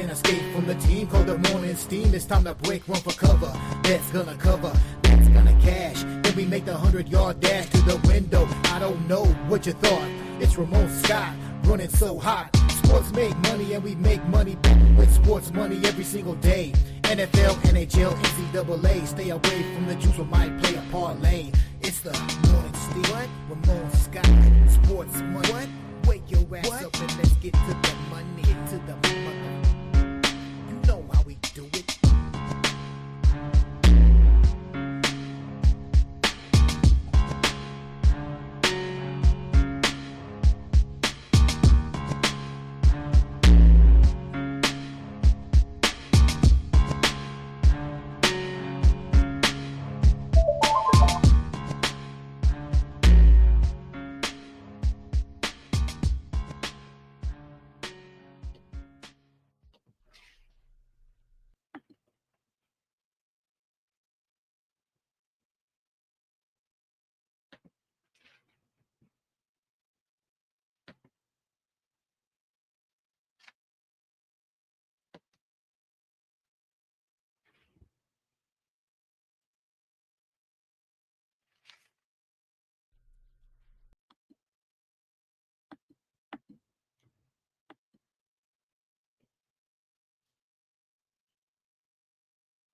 can't escape from the team called the morning steam. It's time to break, run for cover. That's gonna cover, that's gonna cash. Then we make the 100-yard dash to the window. I don't know what you thought. It's Ramon Scott running so hot. Sports make money and we make money with sports money every single day. NFL, NHL, NCAA. Stay away from the juice, we might play a parlay. It's the morning steam. What? Ramon Scott, sports money. What? Wake your ass up and let's get to the money. Get to the money. You know how we do it.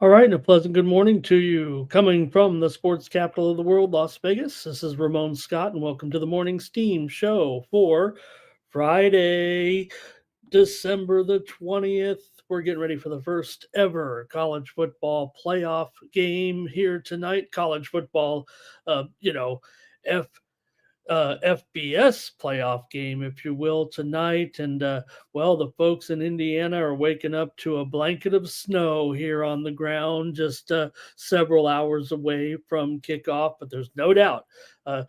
All right, and a pleasant good morning to you. Coming from the sports capital of the world, Las Vegas, this is Ramon Scott, and welcome to the Morning Steam Show for Friday, December the 20th. We're getting ready for the first ever college football playoff game here tonight. College football, F FBS playoff game, if you will, tonight. And, the folks in Indiana are waking up to a blanket of snow here on the ground, just several hours away from kickoff. But there's no doubt,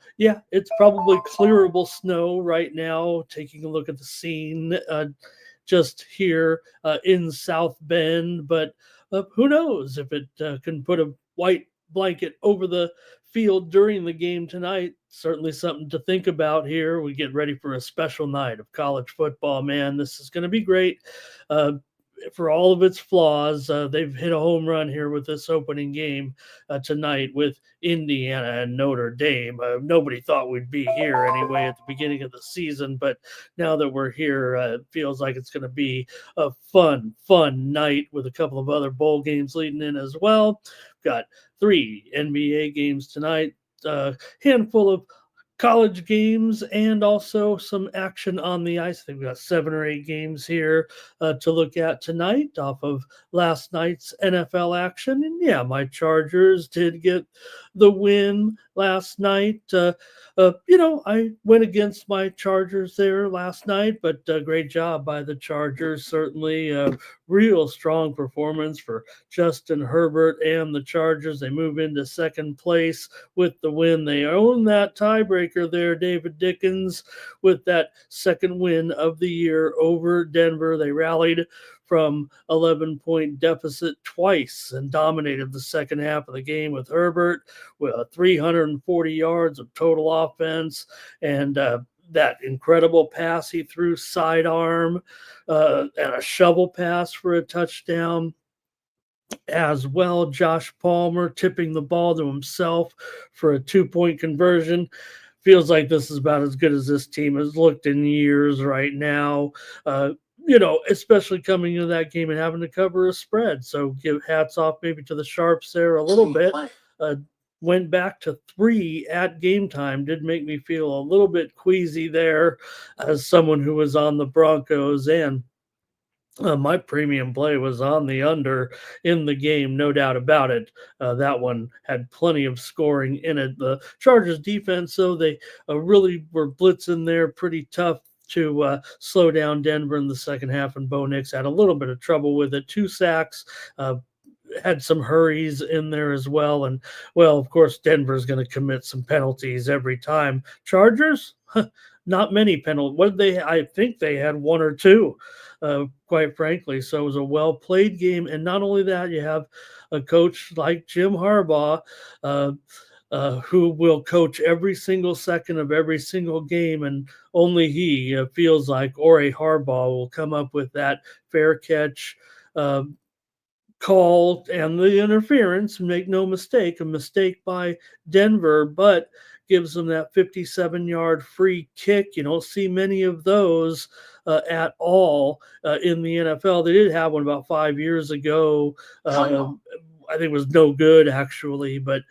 it's probably clearable snow right now. Taking a look at the scene just here in South Bend. But who knows if it can put a white blanket over the field during the game tonight. Certainly something to think about here. We get ready for a special night of college football, man. This is going to be great. For all of its flaws, they've hit a home run here with this opening game tonight with Indiana and Notre Dame. Nobody thought we'd be here anyway at the beginning of the season, but now that we're here, it feels like it's going to be a fun night with a couple of other bowl games leading in as well. We've got 3 NBA games tonight, a handful of college games, and also some action on the ice. I think we've got 7 or 8 games here to look at tonight off of last night's NFL action. And yeah, my Chargers did get the win last night. I went against my Chargers there last night, but great job by the Chargers. Certainly a real strong performance for Justin Herbert and the Chargers. They move into second place with the win. They own that tiebreaker there, David Dickens, with that second win of the year over Denver. They rallied from 11-point deficit twice and dominated the second half of the game with Herbert with 340 yards of total offense and that incredible pass he threw sidearm and a shovel pass for a touchdown as well. Josh Palmer tipping the ball to himself for a 2-point conversion. Feels like this is about as good as this team has looked in years right now. Especially coming into that game and having to cover a spread. So give hats off maybe to the Sharps there a little bit. Went back to 3 at game time. Did make me feel a little bit queasy there as someone who was on the Broncos, and my premium play was on the under in the game, no doubt about it. That one had plenty of scoring in it. The Chargers defense, so they really were blitzing there pretty tough to slow down Denver in the second half, and Bo Nix had a little bit of trouble with it. 2 sacks, had some hurries in there as well. And, of course, Denver's going to commit some penalties every time. Chargers, not many penalties. I think they had 1 or 2, quite frankly. So it was a well-played game. And not only that, you have a coach like Jim Harbaugh, who will coach every single second of every single game, and only he feels like, or a Harbaugh will come up with that fair catch uh, call and the interference. Make no mistake, a mistake by Denver, but gives them that 57-yard free kick. You don't see many of those at all in the NFL. They did have one about 5 years ago. I think it was no good actually, but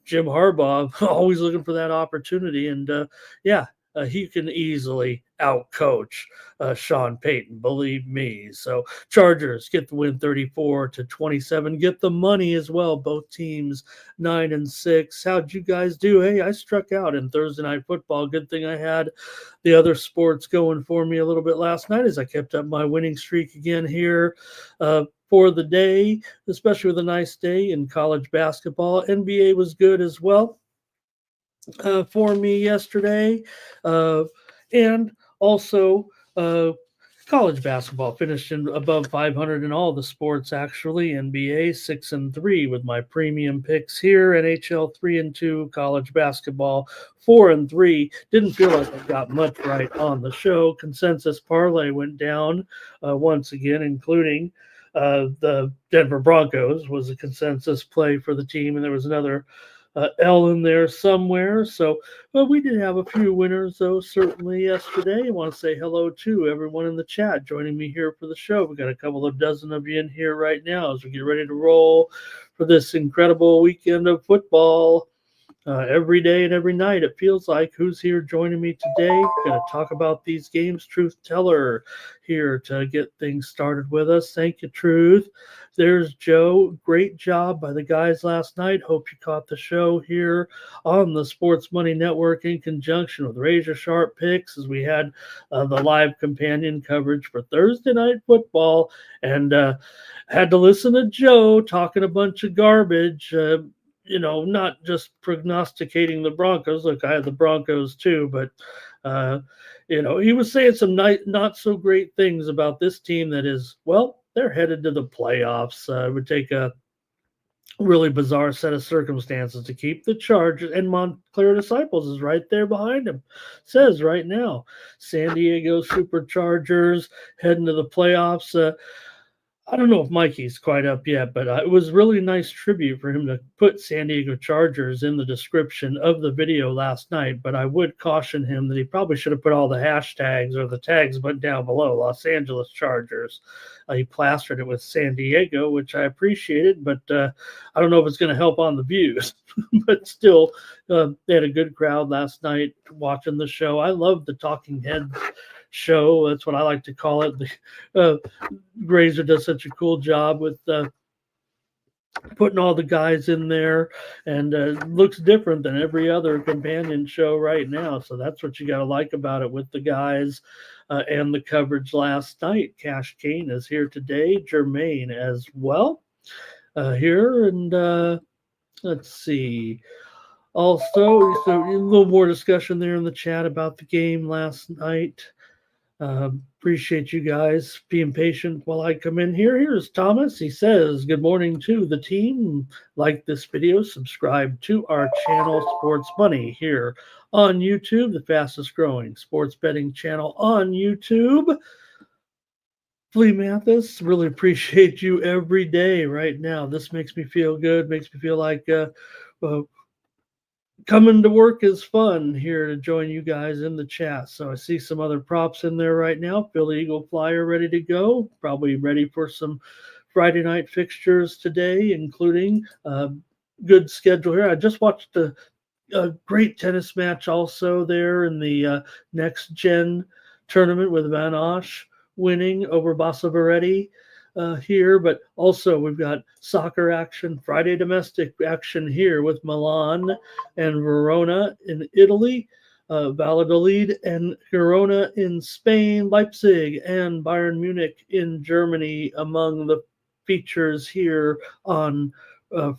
Jim Harbaugh always looking for that opportunity, and yeah, he can easily outcoach Sean Payton, believe me. So Chargers get the win 34-27. Get the money as well. Both teams 9-6. How'd you guys do? Hey, I struck out in Thursday night football. Good thing I had the other sports going for me a little bit last night as I kept up my winning streak again here for the day, especially with a nice day in college basketball. NBA was good as well for me yesterday. And also, college basketball finished in above 500 in all the sports. Actually, NBA 6-3 with my premium picks here. NHL 3-2. College basketball 4-3. Didn't feel like I got much right on the show. Consensus parlay went down once again, including the Denver Broncos was a consensus play for the team, and there was another L in there somewhere. So, well, we did have a few winners, though, certainly yesterday. I want to say hello to everyone in the chat joining me here for the show. We got a couple of dozen of you in here right now as we get ready to roll for this incredible weekend of football. Every day and every night, it feels like. Who's here joining me today? Going to talk about these games. Truth Teller here to get things started with us. Thank you, Truth. There's Joe. Great job by the guys last night. Hope you caught the show here on the Sports Money Network in conjunction with Razor Sharp Picks, as we had the live companion coverage for Thursday Night Football, and had to listen to Joe talking a bunch of garbage. Not just prognosticating the Broncos. Look, I had the Broncos too, but he was saying some not so great things about this team that is, well, they're headed to the playoffs. It would take a really bizarre set of circumstances to keep the Chargers, and Montclair Disciples is right there behind him. Says right now, San Diego Superchargers heading to the playoffs. I don't know if Mikey's quite up yet, but it was really a nice tribute for him to put San Diego Chargers in the description of the video last night. But I would caution him that he probably should have put all the hashtags or the tags but down below, Los Angeles Chargers. He plastered it with San Diego, which I appreciated, but I don't know if it's going to help on the views. But still, they had a good crowd last night watching the show. I love the talking heads show. That's what I like to call it. The Grazer does such a cool job with putting all the guys in there, and looks different than every other companion show right now. So that's what you got to like about it with the guys and the coverage last night. Cash Kane is here today. Jermaine as well here. And let's see. Also, so a little more discussion there in the chat about the game last night. Appreciate you guys being patient while I come in here. Here's Thomas. He says, good morning to the team. Like this video, subscribe to our channel, Sports Money, here on YouTube, the fastest growing sports betting channel on YouTube. Flea Mathis, really appreciate you every day right now. This makes me feel good, makes me feel like coming to work is fun here to join you guys in the chat. So I see some other props in there right now. Philly Eagle Flyer ready to go. Probably ready for some Friday night fixtures today, including good schedule here. I just watched a great tennis match also there in the next gen tournament with Van Osh winning over Basaveretti here, but also we've got soccer action, Friday domestic action here with Milan and Verona in Italy, Valladolid and Girona in Spain, Leipzig and Bayern Munich in Germany among the features here on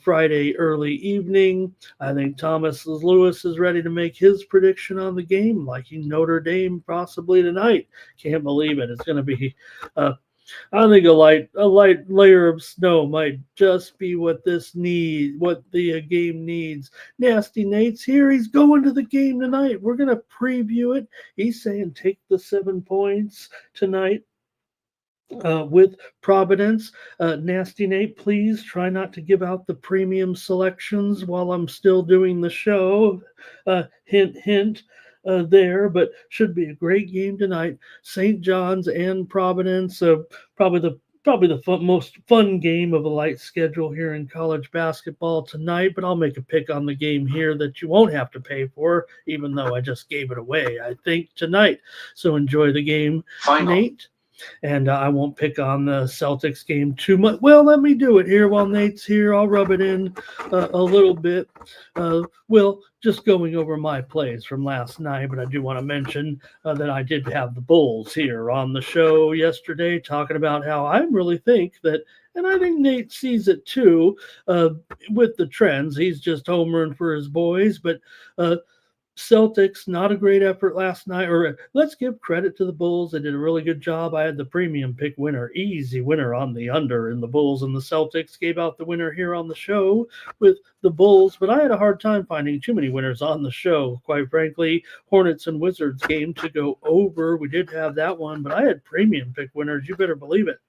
Friday early evening. I think Thomas Lewis is ready to make his prediction on the game, liking Notre Dame possibly tonight. Can't believe it. It's going to be I think a light layer of snow might just be what the game needs. Nasty Nate's here. He's going to the game tonight. We're gonna preview it. He's saying take the 7 points tonight. With Providence. Nasty Nate, please try not to give out the premium selections while I'm still doing the show. Hint, hint. There, but should be a great game tonight. St. John's and Providence, probably the most fun game of a light schedule here in college basketball tonight. But I'll make a pick on the game here that you won't have to pay for, even though I just gave it away. I think tonight. So enjoy the game, Nate. And I won't pick on the Celtics game too much. Well, let me do it here while Nate's here. I'll rub it in a little bit. Well, just going over my plays from last night, but I do want to mention that I did have the Bulls here on the show yesterday talking about how I really think that, and I think Nate sees it too with the trends. He's just homering for his boys, but Celtics, not a great effort last night. Or let's give credit to the Bulls. They did a really good job. I had the premium pick winner, easy winner on the under in the Bulls and the Celtics. Gave out the winner here on the show with the Bulls, but I had a hard time finding too many winners on the show. Quite frankly, Hornets and Wizards game to go over. We did have that one, but I had premium pick winners. You better believe it.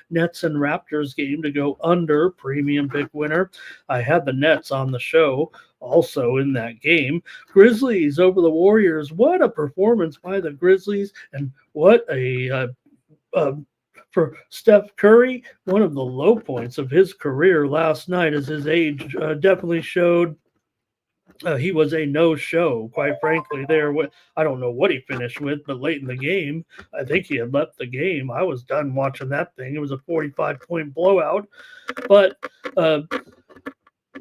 Nets and Raptors game to go under, premium pick winner. I had the Nets on the show also in that game. Grizzlies over the Warriors. What a performance by the Grizzlies, and what a for Steph Curry, one of the low points of his career last night, as his age definitely showed. He was a no-show, quite frankly. There, I don't know what he finished with, but late in the game, I think he had left the game. I was done watching that thing. It was a 45-point blowout, but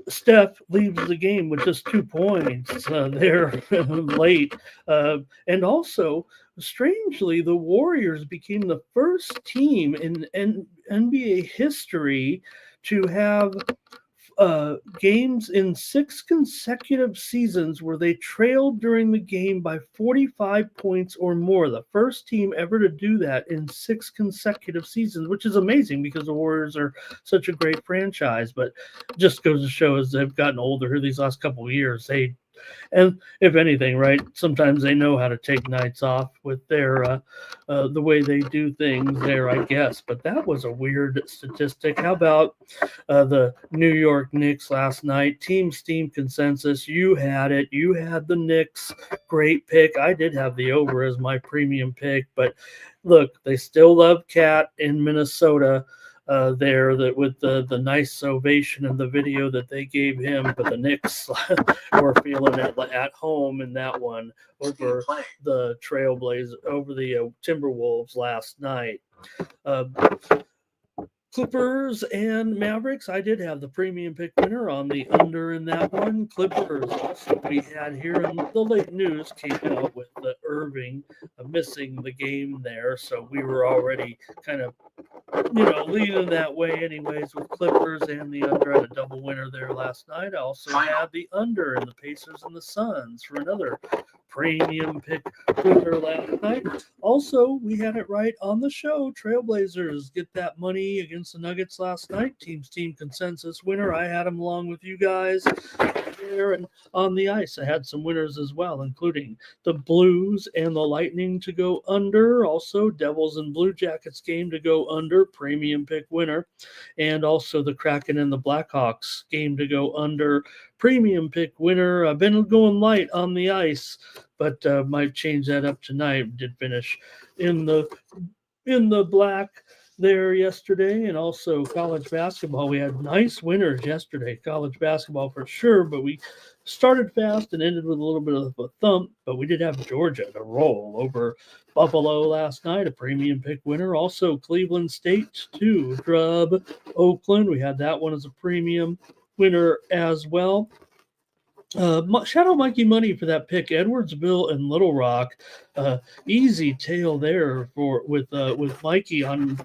Steph leaves the game with just 2 points there late. And also, strangely, the Warriors became the first team in NBA history to have games in 6 consecutive seasons where they trailed during the game by 45 points or more. The first team ever to do that in 6 consecutive seasons, which is amazing because the Warriors are such a great franchise. But just goes to show as they've gotten older these last couple of years, and if anything, right, sometimes they know how to take nights off with their the way they do things there, I guess. But that was a weird statistic. How about the New York Knicks last night? Team Steam consensus. You had it. You had the Knicks. Great pick. I did have the over as my premium pick. But look, they still love Cat in Minnesota. There that with the nice ovation and the video that they gave him, but the Knicks were feeling it at home in that one over the Trailblazers, over the Timberwolves last night. Clippers and Mavericks. I did have the premium pick winner on the under in that one. Clippers also we had here in the late news came out with the Irving missing the game there, so we were already kind of leading that way anyways with Clippers and the under. Had a double winner there last night. I also had the under in the Pacers and the Suns for another premium pick winner last night. Also, we had it right on the show. Trailblazers get that money against the Nuggets last night. Team consensus winner. I had them along with you guys there and on the ice. I had some winners as well, including the Blues and the Lightning to go under. Also, Devils and Blue Jackets game to go under, premium pick winner. And also the Kraken and the Blackhawks game to go under, premium pick winner. I've been going light on the ice, but might change that up tonight. Did finish in the black there yesterday. And also college basketball, we had nice winners yesterday. College basketball for sure, but we started fast and ended with a little bit of a thump. But we did have Georgia to roll over Buffalo last night, a premium pick winner. Also Cleveland State to drub Oakland. We had that one as a premium winner as well. Shout out Mikey Money for that pick. Edwardsville and Little Rock, uh, easy tail there for with Mikey on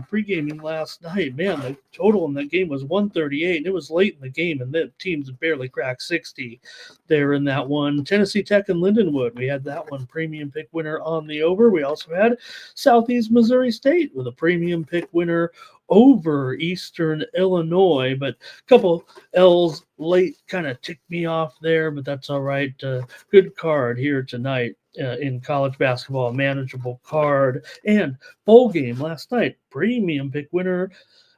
pre-gaming last night. Man, the total in that game was 138, and it was late in the game, and the teams barely cracked 60 there in that one. Tennessee Tech and Lindenwood, we had that one premium pick winner on the over. We also had Southeast Missouri State with a premium pick winner over Eastern Illinois, but a couple L's late kind of ticked me off there, but that's all right. Good card here tonight in college basketball, a manageable card. And bowl game last night, premium pick winner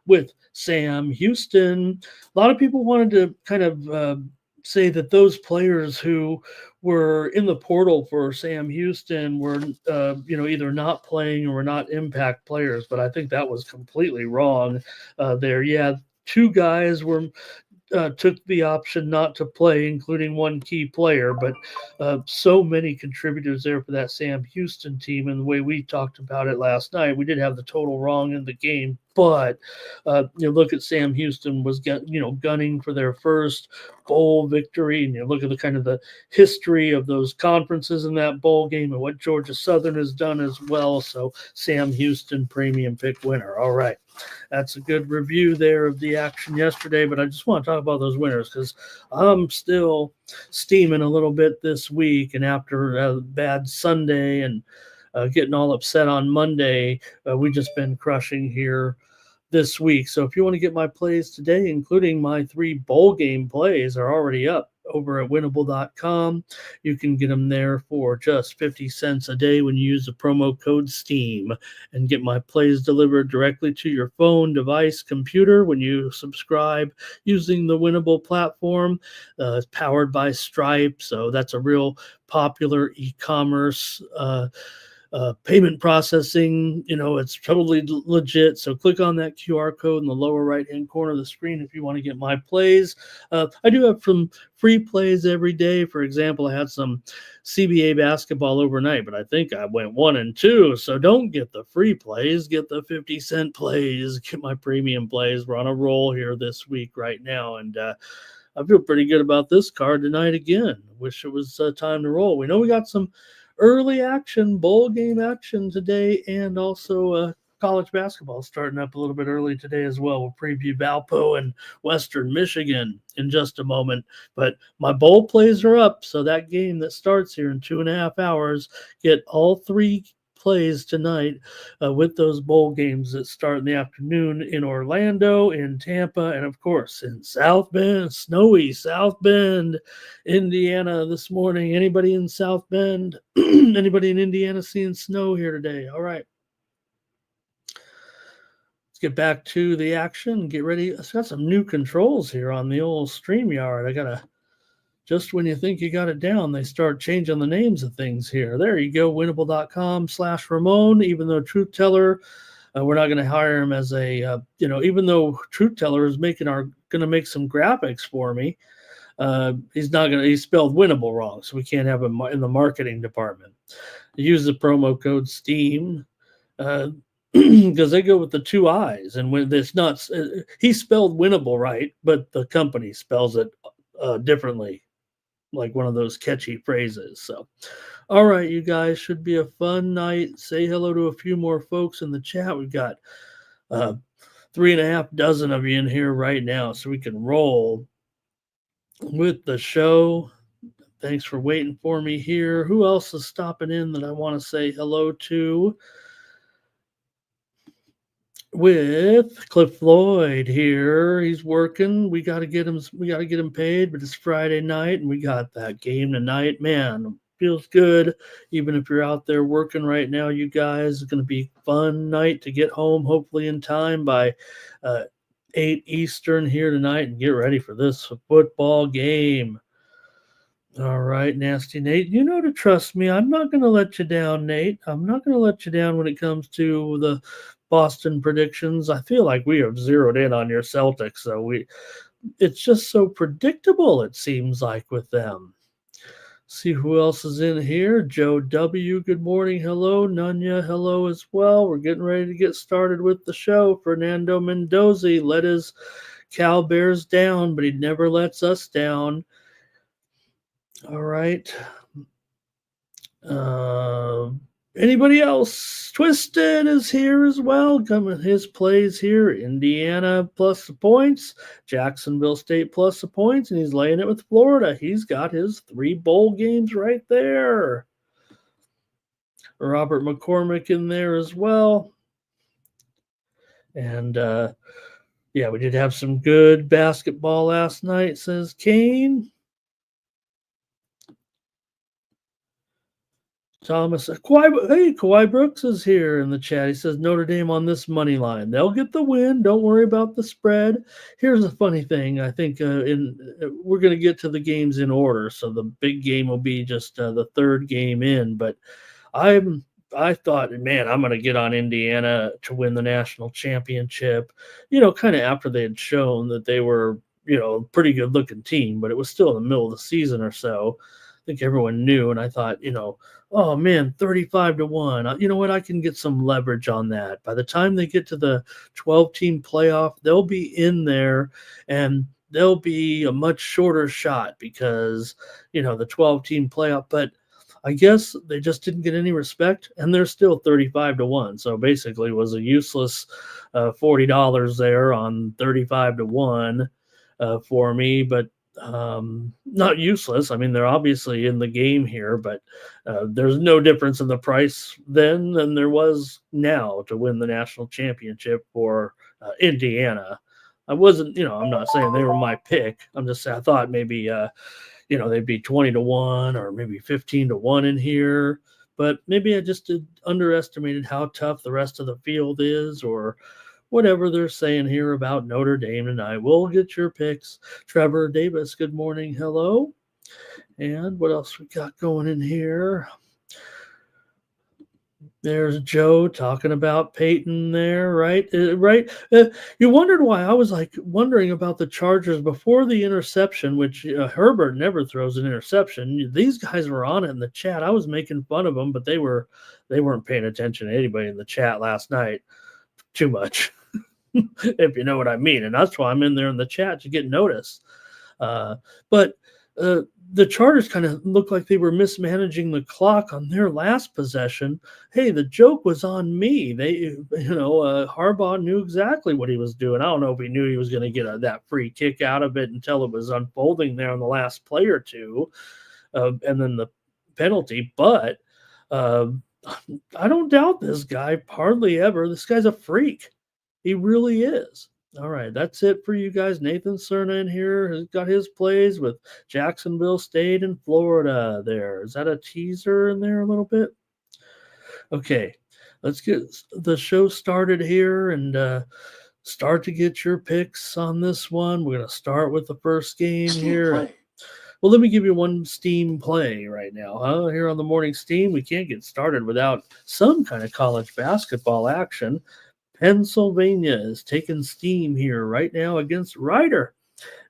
with Sam Houston. A lot of people wanted to kind of say that those players who were in the portal for Sam Houston were, either not playing or were not impact players, but I think that was completely wrong there. Yeah, two guys were took the option not to play, including one key player. But so many contributors there for that Sam Houston team. And the way we talked about it last night, we did have the total wrong in the game. But look at Sam Houston was gunning for their first bowl victory, and you look at the kind of the history of those conferences in that bowl game and what Georgia Southern has done as well. So Sam Houston premium pick winner. All right. That's a good review there of the action yesterday, but I just want to talk about those winners because I'm still steaming a little bit this week. And after a bad Sunday and getting all upset on Monday, we just been crushing here this week. So if you want to get my plays today, including my 3 bowl game plays, are already up over at winnable.com. You can get them there for just 50 cents a day when you use the promo code STEAM and get my plays delivered directly to your phone, device, computer when you subscribe using the Winnable platform. It's powered by Stripe, so that's a real popular e-commerce payment processing. It's totally legit. So click on that QR code in the lower right hand corner of the screen if you want to get my plays. I do have some free plays every day. For example, I had some CBA basketball overnight, but I think I went 1 and 2. So don't get the free plays, get the 50-cent plays, get my premium plays. We're on a roll here this week right now. And I feel pretty good about this card tonight again. Wish it was time to roll. We know we got some early action, bowl game action today, and also college basketball starting up a little bit early today as well. We'll preview Valpo and Western Michigan in just a moment. But my bowl plays are up, so that game that starts here in 2.5 hours, get all 3 plays tonight with those bowl games that start in the afternoon in Orlando, in Tampa, and of course in South Bend, snowy South Bend, Indiana this morning. Anybody in South Bend? Anybody in Indiana seeing snow here today? All right. Let's get back to the action. Get ready. I've got some new controls here on the old StreamYard. I got to just when you think you got it down, they start changing the names of things here. There you go, winnable.com/Ramon. Even though Truth Teller, we're not going to hire him as a, even though Truth Teller is going to make some graphics for me, he's spelled winnable wrong. So we can't have him in the marketing department. Use the promo code STEAM because they go with the 2 I's. And when it's not, he spelled winnable right, but the company spells it differently, like one of those catchy phrases. So, all right, you guys, should be a fun night. Say hello to a few more folks in the chat. We've got 3.5 dozen of you in here right now, so we can roll with the show. Thanks for waiting for me here. Who else is stopping in that I want to say hello to? With Cliff Floyd here. He's working. We got to get him paid, but it's Friday night and we got that game tonight. Man, feels good. Even if you're out there working right now, you guys, it's going to be a fun night to get home, hopefully in time by 8 Eastern here tonight and get ready for this football game. All right, Nasty Nate. You know to trust me. I'm not going to let you down, Nate. I'm not going to let you down when it comes to the Boston predictions. I feel like we have zeroed in on your Celtics, so it's just so predictable, it seems like, with them. See who else is in here. Joe W., good morning. Hello. Nunya, hello as well. We're getting ready to get started with the show. Fernando Mendoza let his Cal Bears down, but he never lets us down. All right. Uh, Anybody else? Twisted is here as well. Coming his plays here. Indiana plus the points. Jacksonville State plus the points, and he's laying it with Florida. He's got his 3 bowl games right there. Robert McCormick in there as well. And yeah, we did have some good basketball last night, says Kane. Thomas, Kawhi Brooks is here in the chat. He says Notre Dame on this money line. They'll get the win. Don't worry about the spread. Here's a funny thing. I think we're going to get to the games in order. So the big game will be just the third game in. But I thought, man, I'm going to get on Indiana to win the national championship. Kind of after they had shown that they were, a pretty good looking team, but it was still in the middle of the season or so. I think everyone knew, and I thought, oh man, 35-1. You know what? I can get some leverage on that. By the time they get to the 12-team playoff, they'll be in there, and they'll be a much shorter shot because, the 12-team playoff. But I guess they just didn't get any respect, and they're still 35-1. So basically, it was a useless $40 there on 35-1 for me, but not useless. I mean, they're obviously in the game here, but there's no difference in the price then than there was now to win the national championship for Indiana. I wasn't, I'm not saying they were my pick. I'm just saying I thought maybe, they'd be 20-1 or maybe 15-1 in here. But maybe I just underestimated how tough the rest of the field is, or whatever they're saying here about Notre Dame tonight. We'll get your picks. Trevor Davis, good morning. Hello. And what else we got going in here? There's Joe talking about Peyton there, right? Right. You wondered why I was wondering about the Chargers before the interception, which Herbert never throws an interception. These guys were on it in the chat. I was making fun of them, but they weren't paying attention to anybody in the chat last night too much. If you know what I mean. And that's why I'm in there in the chat to get noticed. But the Chargers kind of looked like they were mismanaging the clock on their last possession. Hey, the joke was on me. Harbaugh knew exactly what he was doing. I don't know if he knew he was going to get that free kick out of it until it was unfolding there on the last play or two, and then the penalty. But I don't doubt this guy, hardly ever. This guy's a freak. He really is. All right, that's it for you guys. Nathan Cerna in here has got his plays with Jacksonville State and Florida there. Is that a teaser in there a little bit? Okay, let's get the show started here and start to get your picks on this one. We're going to start with the first game here. Well, let me give you one Steam play right now, huh? Here on the Morning Steam, we can't get started without some kind of college basketball action. Pennsylvania is taking steam here right now against Rider.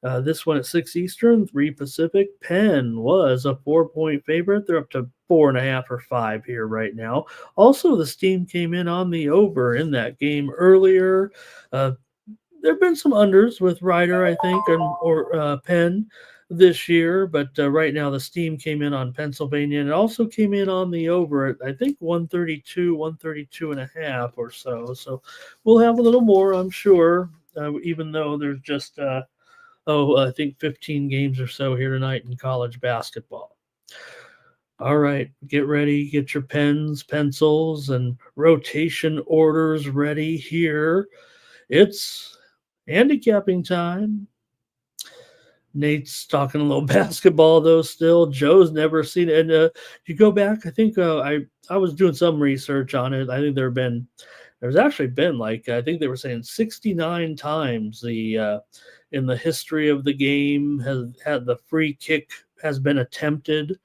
This one at 6 Eastern, 3 Pacific. Penn was a 4-point favorite. They're up to 4.5 or 5 here right now. Also, the steam came in on the over in that game earlier. There have been some unders with Rider, I think, or Penn this year, but right now the steam came in on Pennsylvania, and it also came in on the over at, I think, 132 and a half or so. So we'll have a little more, I'm sure, even though there's just, I think 15 games or so here tonight in college basketball. All right, get ready, get your pens, pencils, and rotation orders ready here. It's handicapping time. Nate's talking a little basketball though. Still, Joe's never seen it. And you go back, I think I was doing some research on it. I think there's actually been I think they were saying 69 times the in the history of the game has had the free kick has been attempted.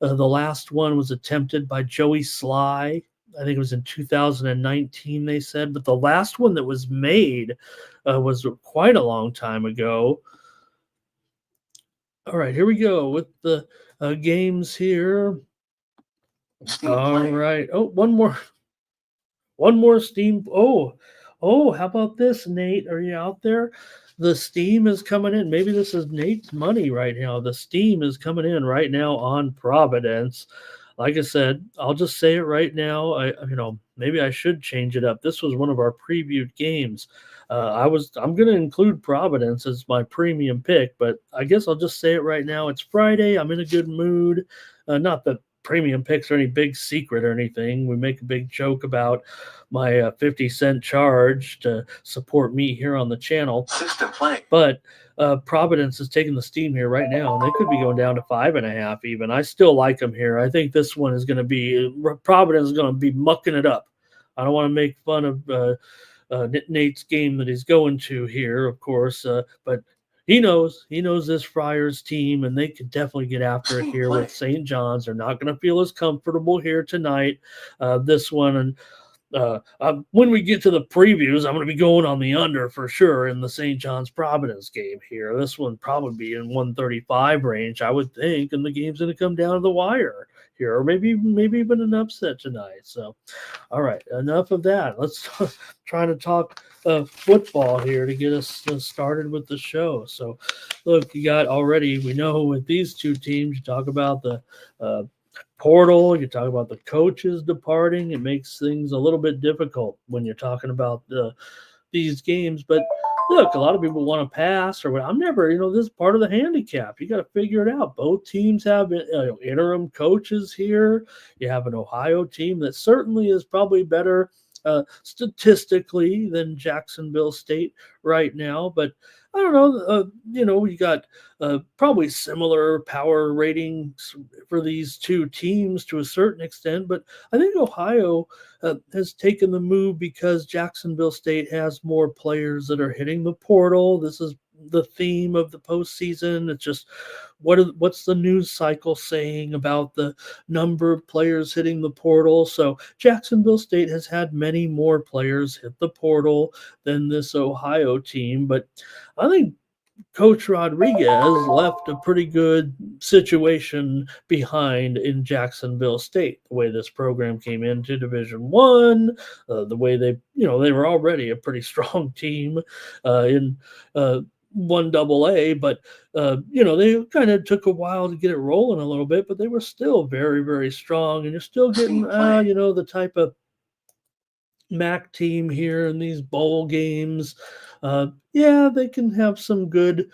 The last one was attempted by Joey Sly. I think it was in 2019, they said, but the last one that was made was quite a long time ago. All right, here we go with the games here. All right. Oh, one more Steam. Oh, how about this, Nate? Are you out there? the steam is coming in. Maybe this is Nate's money right now. The steam is coming in right now on Providence. Like I said, I'll just say it right now. Maybe I should change it up. This was one of our previewed games. I'm going to include Providence as my premium pick, but I guess I'll just say it right now. It's Friday. I'm in a good mood. Not that premium picks are any big secret or anything. We make a big joke about my 50-cent charge to support me here on the channel. System playing. But Providence is taking the steam here right now, and they could be going down to 5.5 even. I still like them here. I think this one is going to be Providence is going to be mucking it up. I don't want to make fun of Nate's game that he's going to here, of course, but he knows this Friars team, and they could definitely get after it here with St. John's. They're not going to feel as comfortable here tonight. This one, and when we get to the previews, I'm going to be going on the under for sure in the St. John's Providence game here. This one probably be in 135 range, I would think, and the game's going to come down to the wire here, or maybe even an upset tonight. So, all right, enough of that. Let's try to talk football here to get us started with the show. So, look, we know with these two teams, you talk about the portal, you talk about the coaches departing. It makes things a little bit difficult when you're talking about these games. But look, a lot of people want to pass or what. I'm never, this is part of the handicap. You got to figure it out. Both teams have interim coaches here. You have an Ohio team that certainly is probably better statistically than Jacksonville State right now. But I don't know. You got probably similar power ratings for these two teams to a certain extent, but I think Ohio has taken the move because Jacksonville State has more players that are hitting the portal. This is the theme of the postseason. It's just what's the news cycle saying about the number of players hitting the portal. So Jacksonville State has had many more players hit the portal than this Ohio team, but I think Coach Rodriguez left a pretty good situation behind in Jacksonville State. The way this program came into Division One, the way they were already a pretty strong team in 1AA, but they kind of took a while to get it rolling a little bit, but they were still very, very strong, and you're still getting the type of MAC team here in these bowl games. They can have some good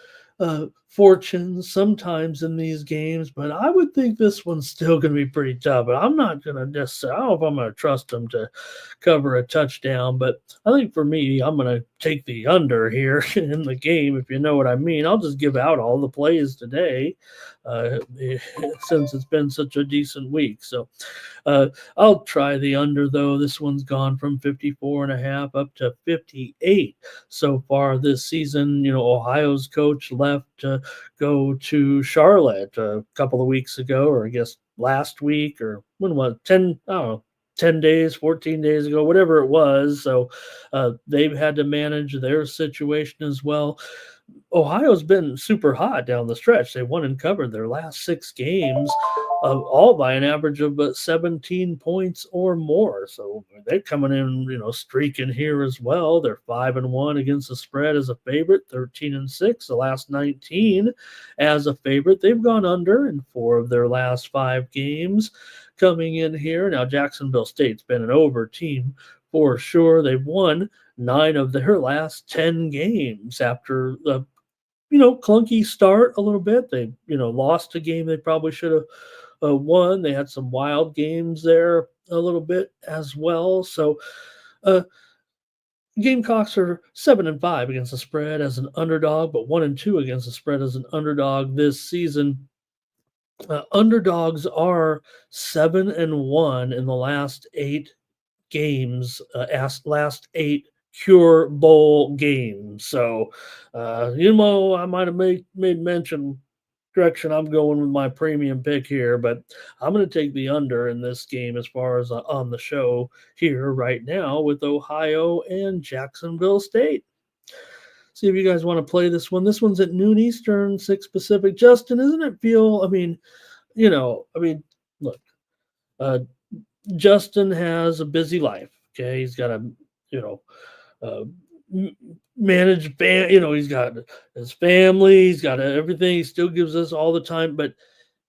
fortunes sometimes in these games, but I would think this one's still going to be pretty tough. But I'm not going to necessarily, I don't know if I'm going to trust them to cover a touchdown, but I think for me, I'm going to take the under here in the game, if you know what I mean. I'll just give out all the plays today since it's been such a decent week. So I'll try the under, though. This one's gone from 54.5 up to 58 so far this season. Ohio's coach left to go to Charlotte a couple of weeks ago, or I guess last week, or when was it? 10 days, 14 days ago, whatever it was. So they've had to manage their situation as well. Ohio's been super hot down the stretch. They won and covered their last 6 games, all by an average of 17 points or more. So they're coming in, streaking here as well. They're 5-1 against the spread as a favorite, 13-6 the last 19 as a favorite. They've gone under in 4 of their last 5 games coming in here. Now Jacksonville State's been an over team for sure. They've won 9 of their last 10 games after the clunky start a little bit. They lost a game they probably should have won. They had some wild games there a little bit as well. So Gamecocks are 7-5 against the spread as an underdog, but 1-2 against the spread as an underdog this season. Underdogs are 7-1 in the last 8 games, last 8 Cure Bowl games. So, I might have made mention direction I'm going with my premium pick here, but I'm going to take the under in this game as far as on the show here right now with Ohio and Jacksonville State. See if you guys want to play this one. This one's at noon Eastern, 6 Pacific. Justin, isn't it feel? Look, Justin has a busy life. Okay, he's got a manage, he's got his family, he's got everything. He still gives us all the time, but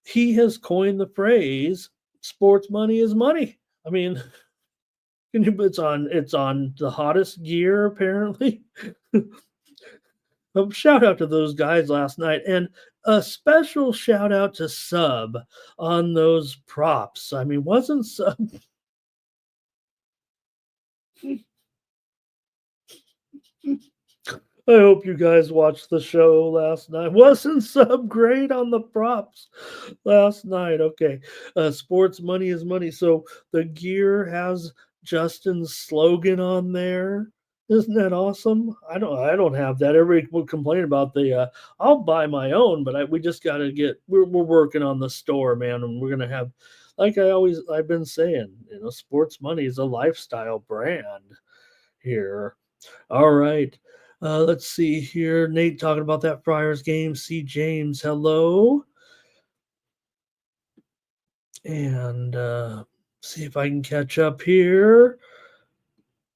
he has coined the phrase "sports money is money." I mean, it's on the hottest gear apparently. Shout out to those guys last night, and a special shout out to Sub on those props. I mean, wasn't Sub I hope you guys watched the show last night. Wasn't Sub great on the props last night? Okay. Sports money is money. So the gear has Justin's slogan on there. Isn't that awesome? I don't have that. Everybody will complain about I'll buy my own, but we just gotta we're working on the store, man, and we're gonna have, like I've been saying, sports money is a lifestyle brand here. All right. Let's see here. Nate talking about that Friars game. C. James, hello. And see if I can catch up here.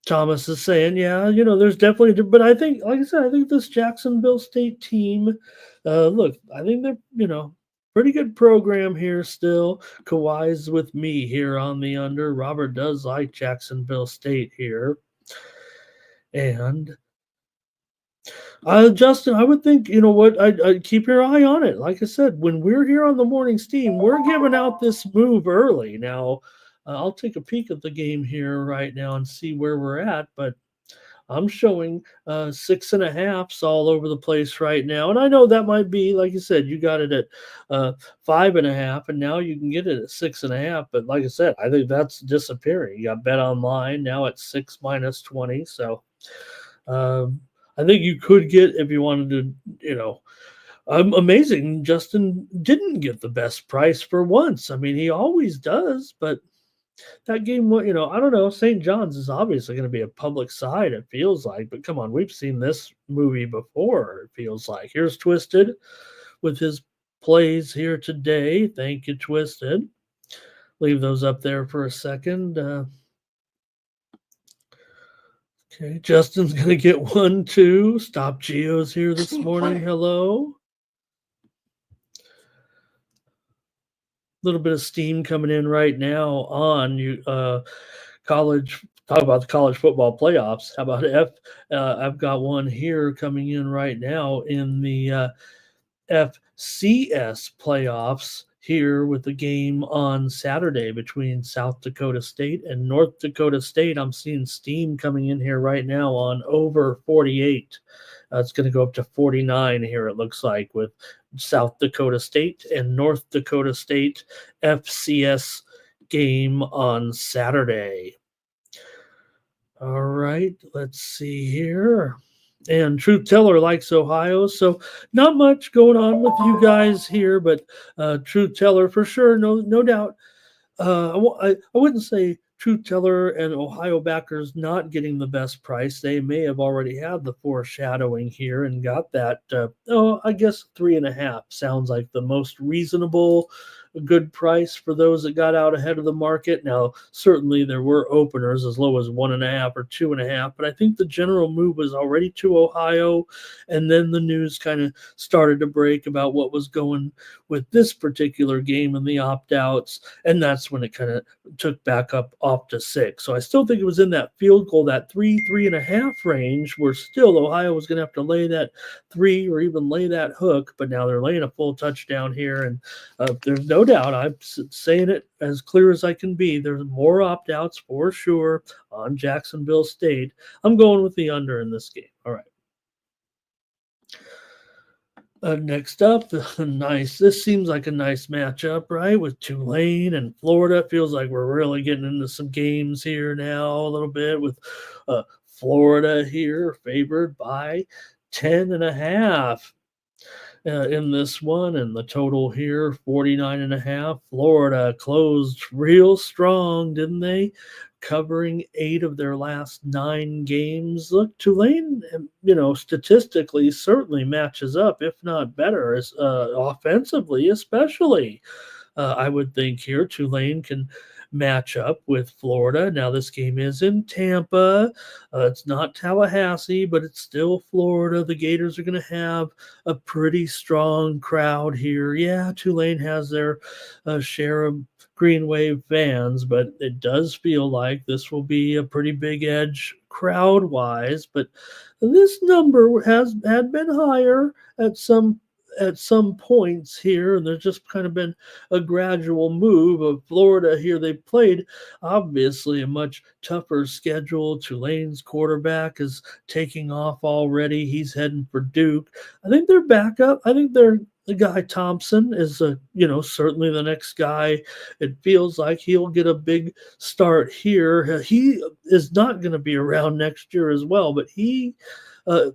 Thomas is saying, yeah, there's definitely, but I think, like I said, I think this Jacksonville State team, look, I think they're, pretty good program here still. Kawhi's with me here on the under. Robert does like Jacksonville State here. And Justin, I would think, you know what, I'd keep your eye on it. Like I said, when we're here on the morning steam, we're giving out this move early. Now, I'll take a peek at the game here right now and see where we're at, but I'm showing 6.5s all over the place right now. And I know that might be, like you said, you got it at 5.5, and now you can get it at 6.5. But like I said, I think that's disappearing. You got Bet Online now at 6 minus 20. So, I think you could get, if you wanted to, amazing. Justin didn't get the best price for once. I mean, he always does, but that game, I don't know. St. John's is obviously going to be a public side, it feels like, but come on, we've seen this movie before, it feels like. Here's Twisted with his plays here today. Thank you, Twisted. Leave those up there for a second. Okay, Justin's going to get 1, 2. Stop Geo's here this morning. Hello. A little bit of steam coming in right now on college. Talk about the college football playoffs. How about I've got one here coming in right now in the FCS playoffs here with the game on Saturday between South Dakota State and North Dakota State. I'm seeing steam coming in here right now on over 48. It's going to go up to 49 here, it looks like, with South Dakota State and North Dakota State FCS game on Saturday. All right, let's see here. And Truth Teller likes Ohio, so not much going on with you guys here, but Truth Teller for sure, no doubt. I wouldn't say Truth Teller and Ohio backers not getting the best price. They may have already had the foreshadowing here and got that. I guess 3.5 sounds like the most reasonable, good price for those that got out ahead of the market. Now, certainly there were openers as low as 1.5 or 2.5, but I think the general move was already to Ohio, and then the news kind of started to break about what was going with this particular game and the opt-outs, and that's when it kind of took back up off to 6. So I still think it was in that field goal, that 3.5 range, where still Ohio was going to have to lay that 3 or even lay that hook, but now they're laying a full touchdown here, and there's no doubt, I'm saying it as clear as I can be, there's more opt-outs for sure on Jacksonville State. I'm going with the under in this game. All right. Next up, nice. This seems like a nice matchup, right? With Tulane and Florida. Feels like we're really getting into some games here now a little bit with Florida here favored by 10.5 in this one. And the total here, 49.5. Florida closed real strong, didn't they? Covering 8 of their last 9 games. Look, Tulane, statistically certainly matches up, if not better, offensively, especially. I would think here Tulane can matchup with Florida. Now, this game is in Tampa. It's not Tallahassee, but it's still Florida. The Gators are going to have a pretty strong crowd here. Yeah, Tulane has their share of Green Wave fans, but it does feel like this will be a pretty big edge crowd wise. But this number had been higher at some points here, and there's just kind of been a gradual move of Florida here. They played obviously a much tougher schedule. Tulane's quarterback is taking off already. He's heading for Duke. I think they're backup. I think they're the guy Thompson is certainly the next guy. It feels like he'll get a big start here. He is not going to be around next year as well, but he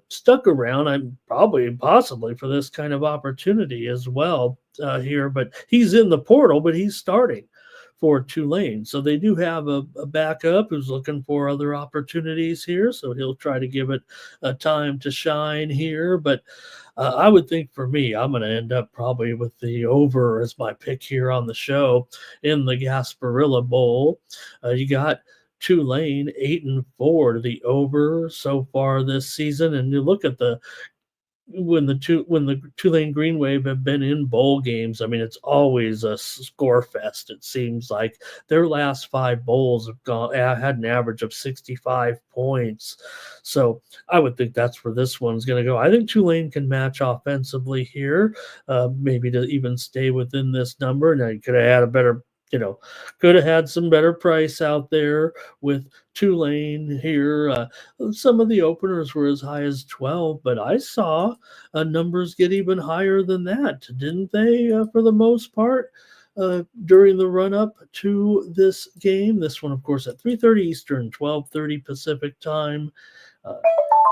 stuck around. I'm probably possibly for this kind of opportunity as well here, but he's in the portal, but he's starting for Tulane. So they do have a backup who's looking for other opportunities here. So he'll try to give it a time to shine here. But I would think for me, I'm going to end up probably with the over as my pick here on the show in the Gasparilla Bowl. You got Tulane 8-4 to the over so far this season, and you look at the when the Tulane Green Wave have been in bowl games, I mean, it's always a score fest. It seems like their last 5 bowls have had an average of 65 points. So I would think that's where this one's going to go. I think Tulane can match offensively here, maybe to even stay within this number. Now you could have had a better. Could have had some better price out there with Tulane here. Some of the openers were as high as 12, but I saw numbers get even higher than that, didn't they, for the most part? During the run-up to this game. This one, of course, at 3:30 Eastern, 12:30 Pacific time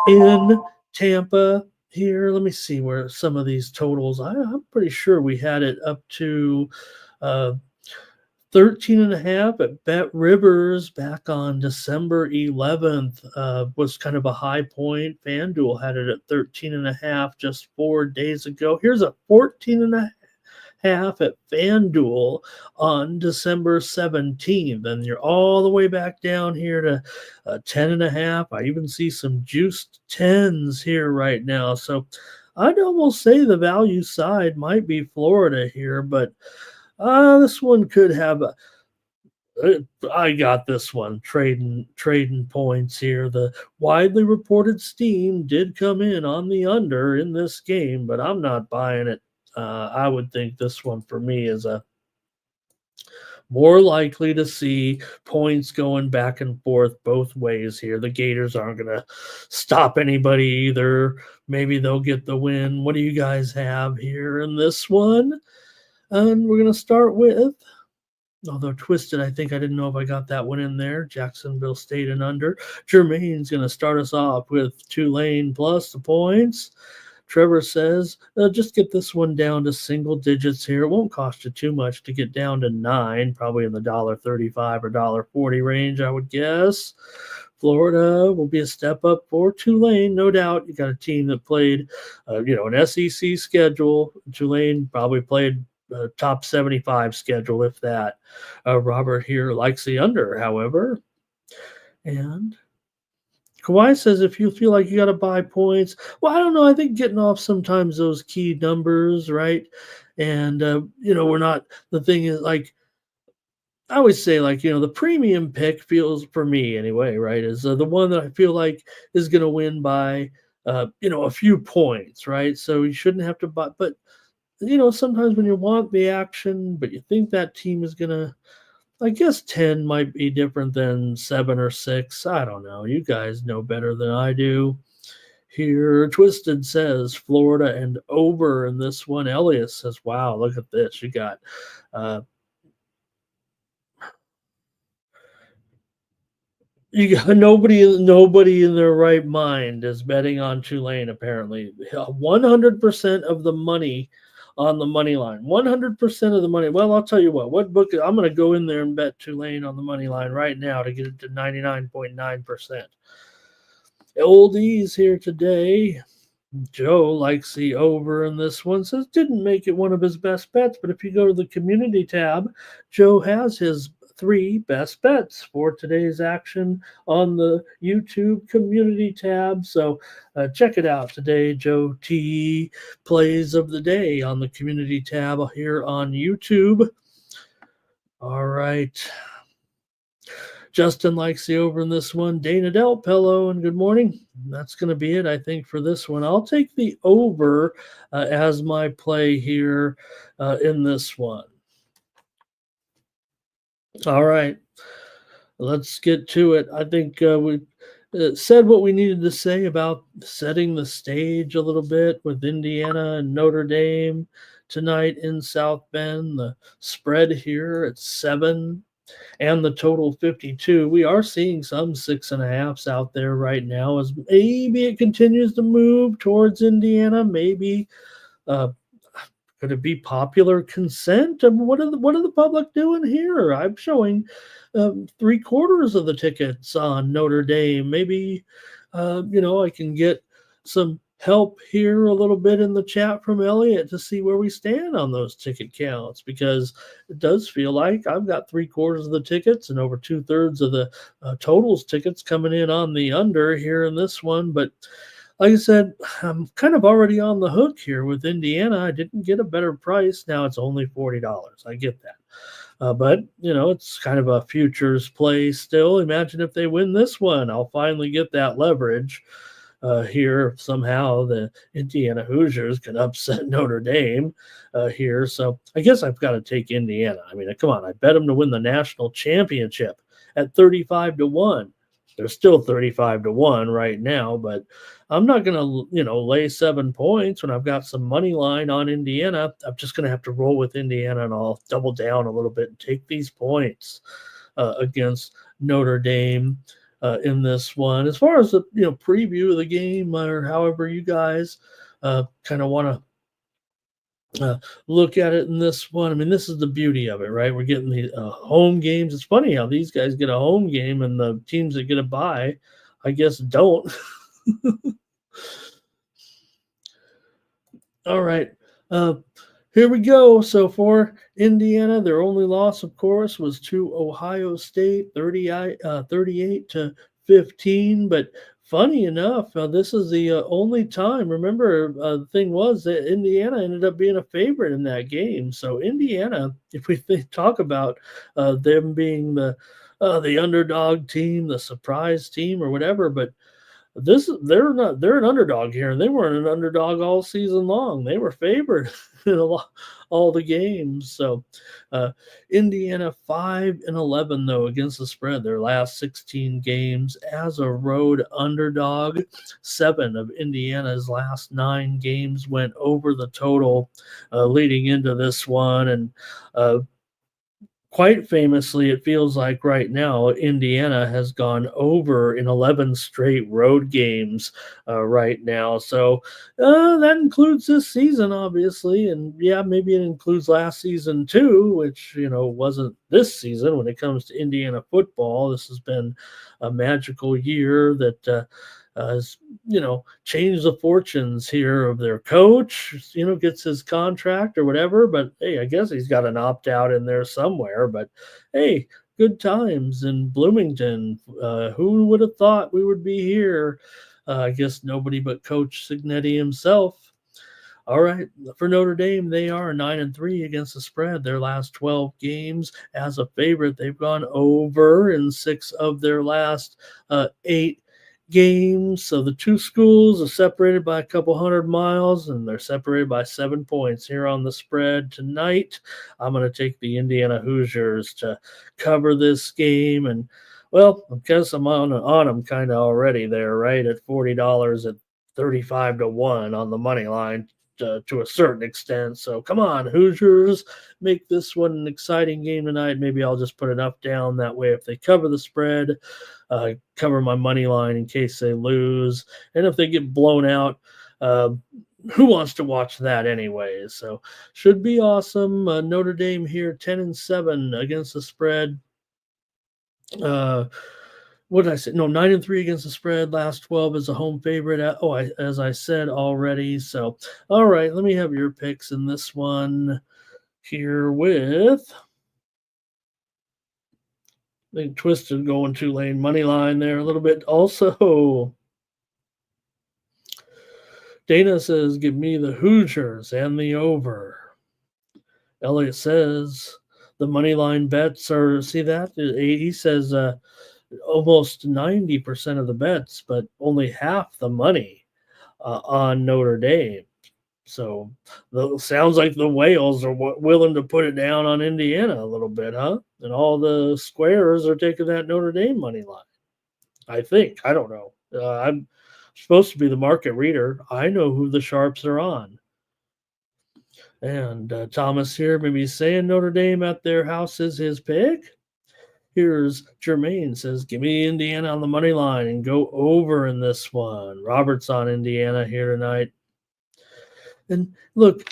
in Tampa here. Let me see where some of these totals, I'm pretty sure we had it up to 13.5 at Bet Rivers back on December 11th was kind of a high point. FanDuel had it at 13.5 just 4 days ago. Here's a 14.5 at FanDuel on December 17th. And you're all the way back down here to 10.5. I even see some juiced 10s here right now. So I'd almost say the value side might be Florida here, but this one could have I got this one trading points here. The widely reported steam did come in on the under in this game, but I'm not buying it. I would think this one for me is a more likely to see points going back and forth both ways here. The Gators aren't going to stop anybody either. Maybe they'll get the win. What do you guys have here in this one? And we're going to start with, although Twisted, I think I didn't know if I got that one in there. Jacksonville State and under. Jermaine's going to start us off with Tulane plus the points. Trevor says, just get this one down to single digits here. It won't cost you too much to get down to 9, probably in the $1.35 or $1.40 range, I would guess. Florida will be a step up for Tulane, no doubt. You got a team that played, an SEC schedule. Tulane probably played top 75 schedule, if that. Robert here likes the under, however. And Kawhi says if you feel like you got to buy points, well, I don't know. I think getting off sometimes those key numbers, right? And, we're not, the thing is like, I always say, like, the premium pick feels for me anyway, right? Is the one that I feel like is going to win by, a few points, right? So you shouldn't have to buy, but sometimes when you want the action, but you think that team is going to, I guess 10 might be different than 7 or 6. I don't know. You guys know better than I do. Here, Twisted says Florida and over in this one. Elias says, wow, look at this. You got nobody in their right mind is betting on Tulane, apparently. 100% of the money on the money line. 100% of the money. Well, I'll tell you what book I'm going to go in there and bet Tulane on the money line right now to get it to 99.9%. Oldies here today. Joe likes the over in this one. Says didn't make it one of his best bets, but if you go to the community tab, Joe has his 3 best bets for today's action on the YouTube community tab. So check it out today. Joe T plays of the day on the community tab here on YouTube. All right. Justin likes the over in this one. Dana Delp, hello and good morning. That's going to be it, I think, for this one. I'll take the over as my play here in this one. All right, let's get to it. I think we said what we needed to say about setting the stage a little bit with Indiana and Notre Dame tonight in South Bend. The spread here at 7 and the total 52. We are seeing some 6.5s out there right now as maybe it continues to move towards Indiana. Maybe uh, could it be popular consent? What are the public doing here? I'm showing 3/4 of the tickets on Notre Dame. Maybe I can get some help here a little bit in the chat from Elliot to see where we stand on those ticket counts, because it does feel like I've got 3/4 of the tickets and over 2/3 of the totals tickets coming in on the under here in this one. But like I said, I'm kind of already on the hook here with Indiana. I didn't get a better price. Now it's only $40. I get that. But, it's kind of a futures play still. Imagine if they win this one. I'll finally get that leverage here. Somehow the Indiana Hoosiers can upset Notre Dame here. So I guess I've got to take Indiana. I mean, come on. I bet them to win the national championship at 35-1. They're still 35-1 right now, but I'm not going to, lay 7 points when I've got some money line on Indiana. I'm just going to have to roll with Indiana, and I'll double down a little bit and take these points against Notre Dame in this one. As far as the preview of the game, or however you guys kind of want to look at it in this one. I mean, this is the beauty of it, right? We're getting the home games. It's funny how these guys get a home game and the teams that get a bye, I guess, don't. All right. Here we go. So for Indiana, their only loss, of course, was to Ohio State, 38-15. But funny enough, this is the only time. Remember, the thing was that Indiana ended up being a favorite in that game. So Indiana, if we talk about them being the underdog team, the surprise team, or whatever, but they're an underdog here, and they weren't an underdog all season long. They were favored in all the games. So Indiana 5-11 though against the spread their last 16 games as a road underdog. 7 of Indiana's last 9 games went over the total leading into this one, and quite famously, it feels like right now Indiana has gone over in 11 straight road games right now. So that includes this season, obviously. And yeah, maybe it includes last season too, which, wasn't this season when it comes to Indiana football. This has been a magical year that has changed the fortunes here of their coach, gets his contract or whatever. But hey, I guess he's got an opt out in there somewhere. But hey, good times in Bloomington. Who would have thought we would be here? I guess nobody but Coach Signetti himself. All right, for Notre Dame, they are 9-3 against the spread. Their last 12 games as a favorite, they've gone over in 6 of their last 8 games. So the two schools are separated by a couple 100 miles, and they're separated by 7 points here on the spread tonight. I'm going to take the Indiana Hoosiers to cover this game, and well, I guess I'm on them kind of already there, right at $40 at 35-1 on the money line. To a certain extent. So come on, Hoosiers, make this one an exciting game tonight. Maybe I'll just put enough down that way if they cover the spread, cover my money line in case they lose. And if they get blown out, who wants to watch that anyway? So should be awesome. Notre Dame here 10-7 against the spread. What did I say? No, 9-3 against the spread. Last 12 is a home favorite. As I said already. So, all right, let me have your picks in this one here with They twisted going Tulane money line there a little bit. Also, Dana says, give me the Hoosiers and the over. Elliot says the money line bets are, see that? He says almost 90% of the bets, but only half the money on Notre Dame. So sounds like the whales are willing to put it down on Indiana a little bit, huh? And all the squares are taking that Notre Dame money line. I think. I don't know. I'm supposed to be the market reader. I know who the sharps are on. And Thomas here, maybe saying Notre Dame at their house is his pick. Here's Jermaine says, give me Indiana on the money line and go over in this one. Robert's on Indiana here tonight. And look,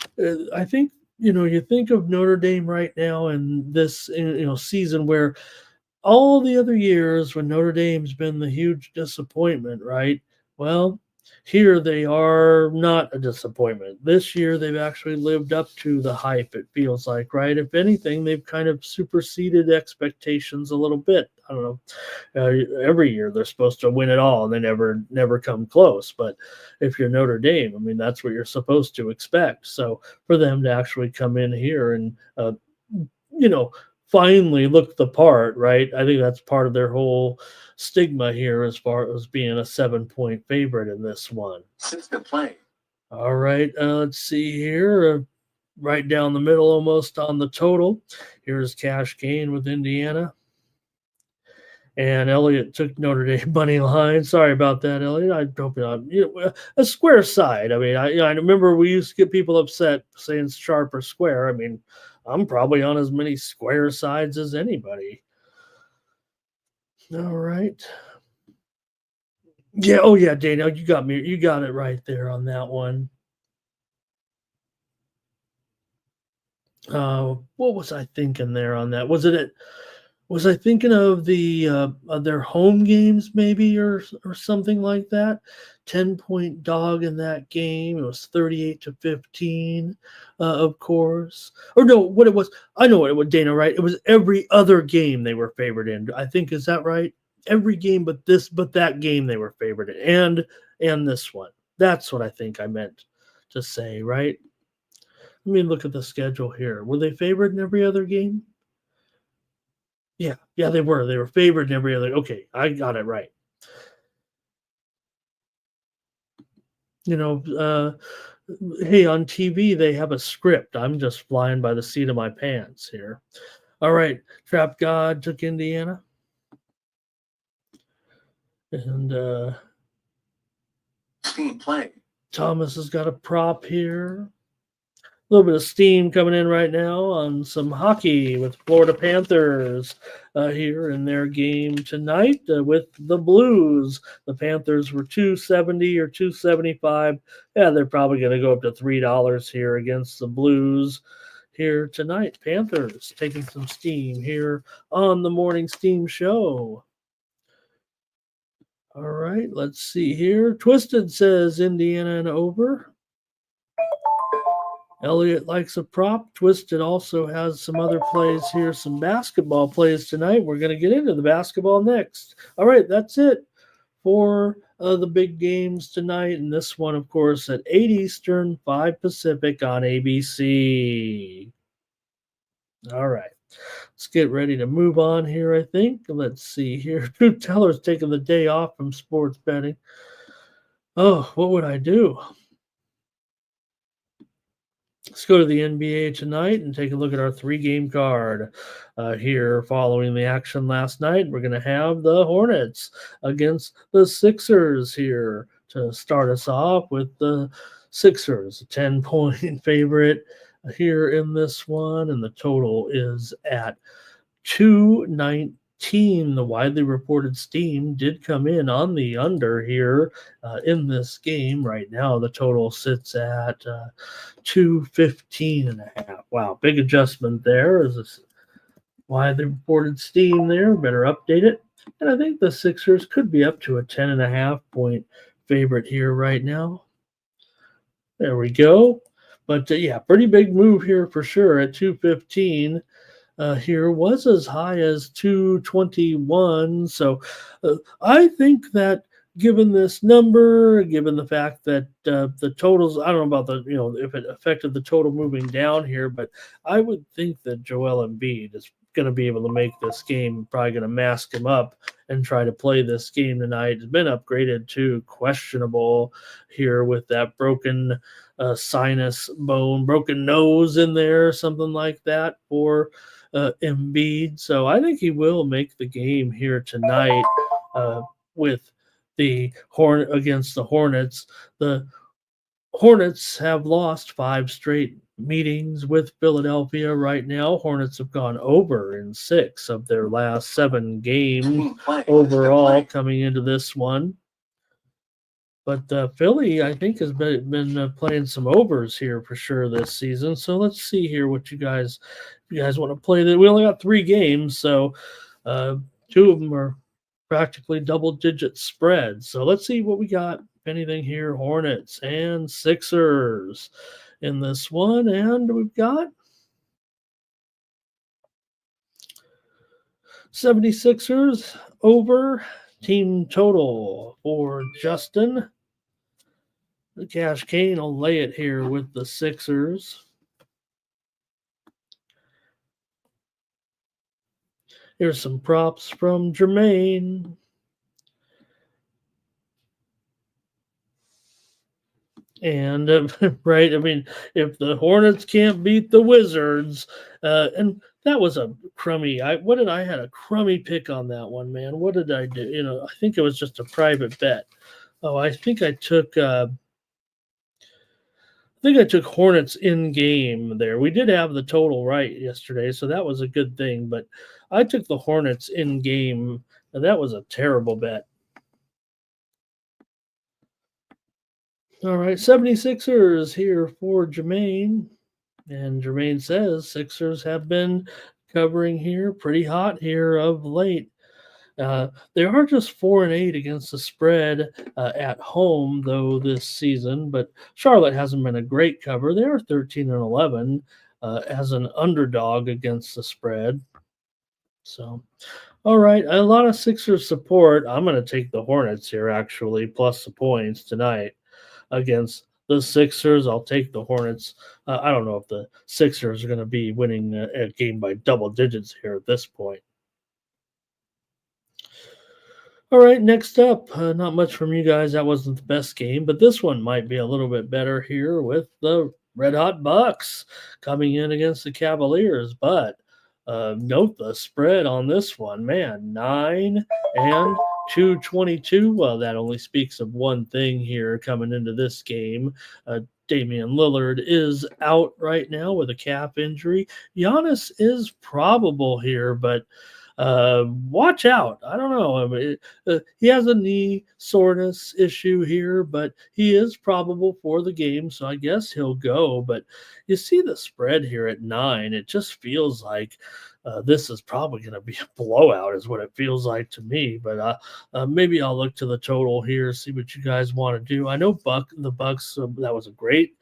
I think, you think of Notre Dame right now in this, season where all the other years when Notre Dame's been the huge disappointment, right? Well, here they are not a disappointment. This year, they've actually lived up to the hype, it feels like, right? If anything, they've kind of superseded expectations a little bit. I don't know. Every year they're supposed to win it all and they never come close. But if you're Notre Dame, I mean, that's what you're supposed to expect. So for them to actually come in here and, finally look the part, right? I think that's part of their whole stigma here as far as being a 7-point favorite in this one. System play. All right, let's see here. Right down the middle almost on the total. Here's cash gain with Indiana. And Elliot took Notre Dame money line. Sorry about that, Elliot. I hope not. A square side. I mean, I remember we used to get people upset saying sharp or square. I mean, I'm probably on as many square sides as anybody. All right. Yeah. Oh, yeah, Dana, you got me. You got it right there on that one. What was I thinking there on that? Was I thinking of their home games maybe or something like that? 10-point dog in that game. It was 38-15, of course. Or no, what it was, I know what it was, Dana, right? It was every other game they were favored in. I think, is that right? Every game but that game they were favored in, and this one. That's what I think I meant to say, right? Let me look at the schedule here. Were they favored in every other game? Yeah, they were. They were favored in every other. Okay, I got it right. Hey, on TV they have a script. I'm just flying by the seat of my pants here. All right, Trap God took Indiana, and Steam play. Thomas has got a prop here. A little bit of steam coming in right now on some hockey with Florida Panthers here in their game tonight with the Blues. The Panthers were $2.70 or $2.75. Yeah, they're probably going to go up to $3 here against the Blues here tonight. Panthers taking some steam here on the Morning Steam Show. All right, let's see here. Twisted says Indiana and over. Elliot likes a prop. Twisted also has some other plays here, some basketball plays tonight. We're going to get into the basketball next. All right, that's it for the big games tonight. And this one, of course, at 8 Eastern, 5 Pacific on ABC. All right, let's get ready to move on here, I think. Let's see here. Drew Teller's taking the day off from sports betting. Oh, what would I do? Let's go to the NBA tonight and take a look at our 3-game card here following the action last night. We're going to have the Hornets against the Sixers here to start us off with the Sixers, a 10-point favorite here in this one, and the total is at 219. The widely reported steam did come in on the under here in this game. Right now, the total sits at 215.5. Wow, big adjustment there. Is this widely reported steam there? Better update it. And I think the Sixers could be up to a 10.5-point favorite here right now. There we go. But yeah, pretty big move here for sure at 215. here was as high as 221. So I think that given this number, given the fact that the totals, I don't know about the, if it affected the total moving down here, but I would think that Joel Embiid is going to be able to make this game, probably going to mask him up and try to play this game tonight. It's been upgraded to questionable here with that broken sinus bone, broken nose in there, something like that for Embiid. So I think he will make the game here tonight with the Horn against the Hornets. The Hornets have lost 5 straight meetings with Philadelphia right now. Hornets have gone over in 6 of their last 7 games Team play. overall Play. coming into this one. But Philly, I think, has been playing some overs here for sure this season. So let's see here what you guys want to play. That we only got 3 games, so 2 of them are practically double-digit spreads. So let's see what we got. If anything here, Hornets and Sixers in this one, and we've got 76ers over. Team total for Justin. The Cash Cane will lay it here with the Sixers. Here's some props from Jermaine. And right, I mean, if the Hornets can't beat the Wizards, and that was a crummy. I had a crummy pick on that one, man. What did I do? I think it was just a private bet. Oh, I think I took Hornets in game there. We did have the total right yesterday, so that was a good thing. But I took the Hornets in game, and that was a terrible bet. All right, 76ers here for Jermaine. And Jermaine says Sixers have been covering here pretty hot here of late. They are just 4-8 against the spread at home, though, this season. But Charlotte hasn't been a great cover. They are 13-11 as an underdog against the spread. So, all right, a lot of Sixers support. I'm going to take the Hornets here, actually, plus the points tonight against the Sixers. I'll take the Hornets. I don't know if the Sixers are going to be winning a game by double digits here at this point. All right, next up, not much from you guys. That wasn't the best game, but this one might be a little bit better here with the Red Hot Bucks coming in against the Cavaliers. But note the spread on this one, man, 9 and 222. Well, that only speaks of one thing here coming into this game. Damian Lillard is out right now with a calf injury. Giannis is probable here, but watch out. I don't know. I mean, he has a knee soreness issue here, but he is probable for the game, so I guess he'll go. But you see the spread here at 9. It just feels like this is probably going to be a blowout is what it feels like to me. But maybe I'll look to the total here, see what you guys want to do. I know the Bucks, that was a great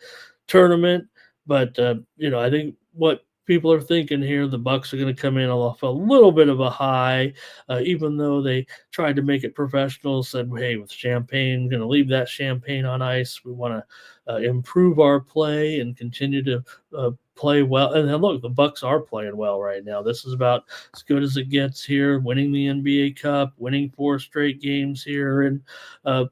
tournament, but I think what people are thinking here, the Bucks are going to come in off a little bit of a high, even though they tried to make it professional, said, hey, with champagne, going to leave that champagne on ice. We want to improve our play and continue to play well. And then look, the Bucks are playing well right now. This is about as good as it gets here, winning the NBA Cup, winning 4 straight games here, and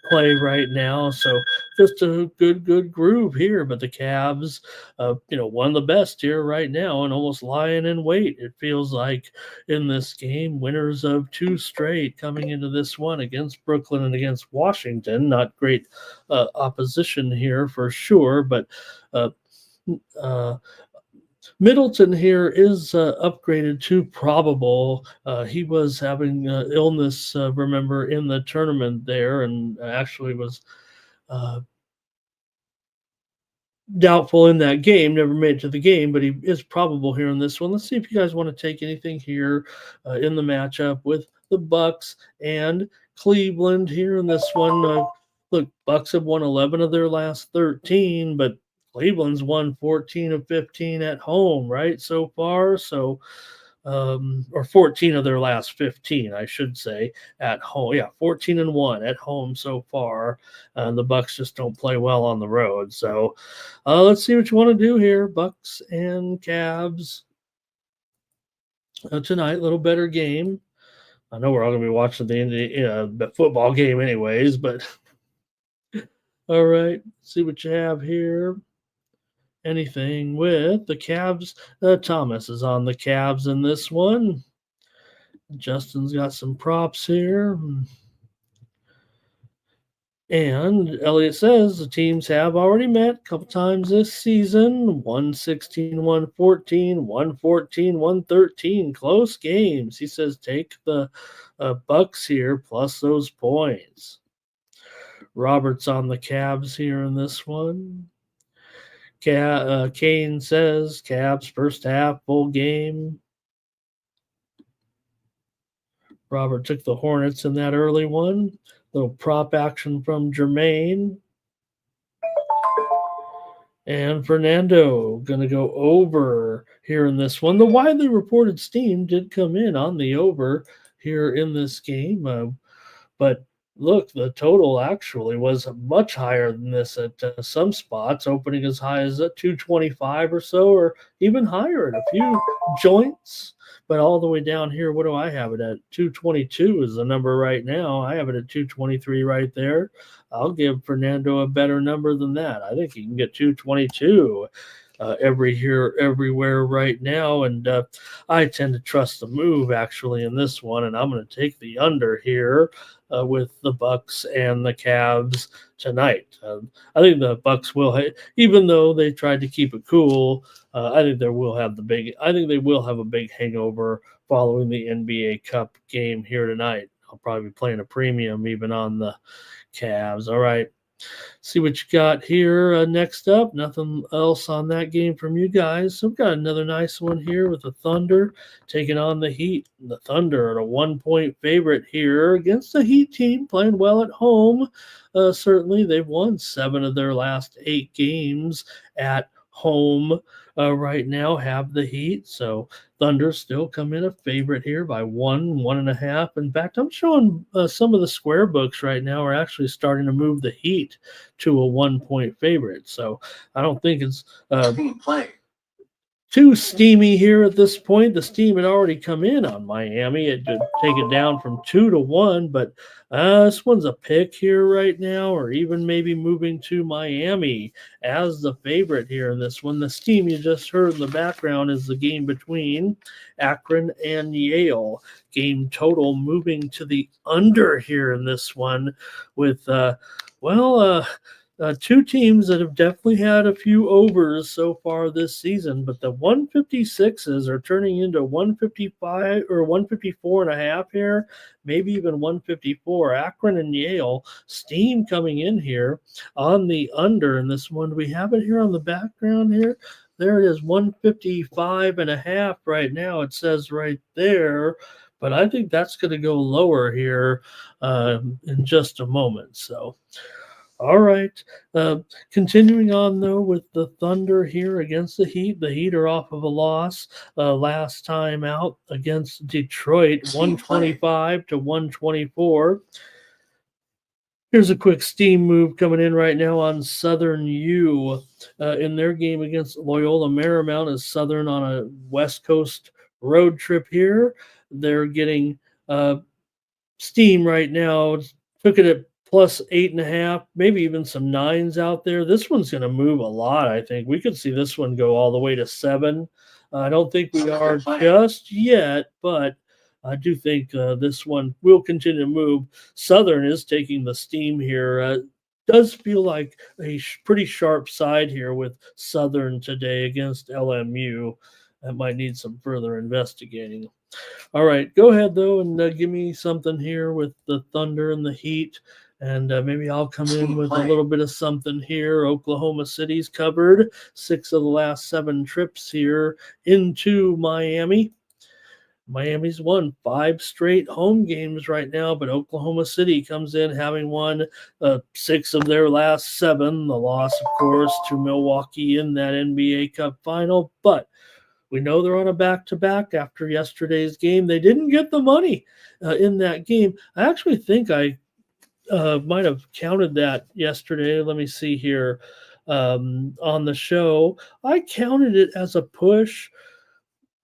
play right now. So just a good groove here. But the Cavs, one of the best here right now and almost lying in wait. It feels like in this game, winners of 2 straight coming into this one against Brooklyn and against Washington. Not great opposition here for sure, but Middleton here is upgraded to probable. He was having illness, remember, in the tournament there, and actually was doubtful in that game. Never made it to the game, but he is probable here in this one. Let's see if you guys want to take anything here in the matchup with the Bucks and Cleveland here in this one. Look, Bucks have won 11 of their last 13, but Cleveland's won 14 of 15 at home, right, so far. So, or 14 of their last 15, I should say, at home. Yeah, 14-1 at home so far. The Bucks just don't play well on the road. So, let's see what you want to do here, Bucks and Cavs tonight. A little better game. I know we're all going to be watching the football game, anyways. But all right, see what you have here. Anything with the Cavs? Thomas is on the Cavs in this one. Justin's got some props here. And Elliot says the teams have already met a couple times this season. 116, 114, 114, 113. Close games. He says take the Bucks here plus those points. Robert's on the Cavs here in this one. Kane says Cavs first half full game. Robert took the Hornets in that early one. Little prop action from Jermaine. And Fernando going to go over here in this one. The widely reported steam did come in on the over here in this game. But look, the total actually was much higher than this at some spots, opening as high as 225 or so, or even higher at a few joints. But all the way down here, what do I have it at? 222 is the number right now. I have it at 223 right there. I'll give Fernando a better number than that. I think he can get 222 everywhere right now. And I tend to trust the move actually in this one, and I'm going to take the under here with the Bucks and the Cavs tonight. I think the Bucks will, even though they tried to keep it cool. I think they will have a big hangover following the NBA Cup game here tonight. I'll probably be playing a premium even on the Cavs. All right. See what you got here next up. Nothing else on that game from you guys. So we've got another nice one here with the Thunder taking on the Heat. The Thunder are a 1-point favorite here against the Heat team playing well at home. Certainly, they've won 7 of their last 8 games at home. Right now have the Heat. So Thunder still come in a favorite here by 1.5. In fact, I'm showing some of the square books right now are actually starting to move the Heat to a 1-point favorite. So I don't think it's Team play. too steamy here at this point. The steam had already come in on Miami. It did take it down from 2-1, but this one's a pick here right now, or even maybe moving to Miami as the favorite here in this one. The steam you just heard in the background is the game between Akron and Yale. Game total moving to the under here in this one with, two teams that have definitely had a few overs so far this season, but the 156s are turning into 155 or 154.5 here, maybe even 154. Akron and Yale, steam coming in here on the under in this one. Do we have it here on the background here? There it is, 155.5 right now. It says right there, but I think that's going to go lower here in just a moment. So. All right. Continuing on, though, with the Thunder here against the Heat. The Heat are off of a loss last time out against Detroit, 125-124. Here's a quick steam move coming in right now on Southern U in their game against Loyola Marymount as Southern on a West Coast road trip here. They're getting steam right now. Took it at plus 8.5, maybe even some 9s out there. This one's going to move a lot, I think. We could see this one go all the way to 7. I don't think we are just yet, but I do think this one will continue to move. Southern is taking the steam here. Does feel like a pretty sharp side here with Southern today against LMU. That might need some further investigating. All right, go ahead, though, and give me something here with the Thunder and the Heat. And maybe I'll come in with a little bit of something here. Oklahoma City's covered 6 of the last 7 trips here into Miami. Miami's won 5 straight home games right now, but Oklahoma City comes in having won 6 of their last 7. The loss, of course, to Milwaukee in that NBA Cup final, but we know they're on a back-to-back after yesterday's game. They didn't get the money in that game. I actually think I might have counted that yesterday. Let me see here on the show. I counted it as a push.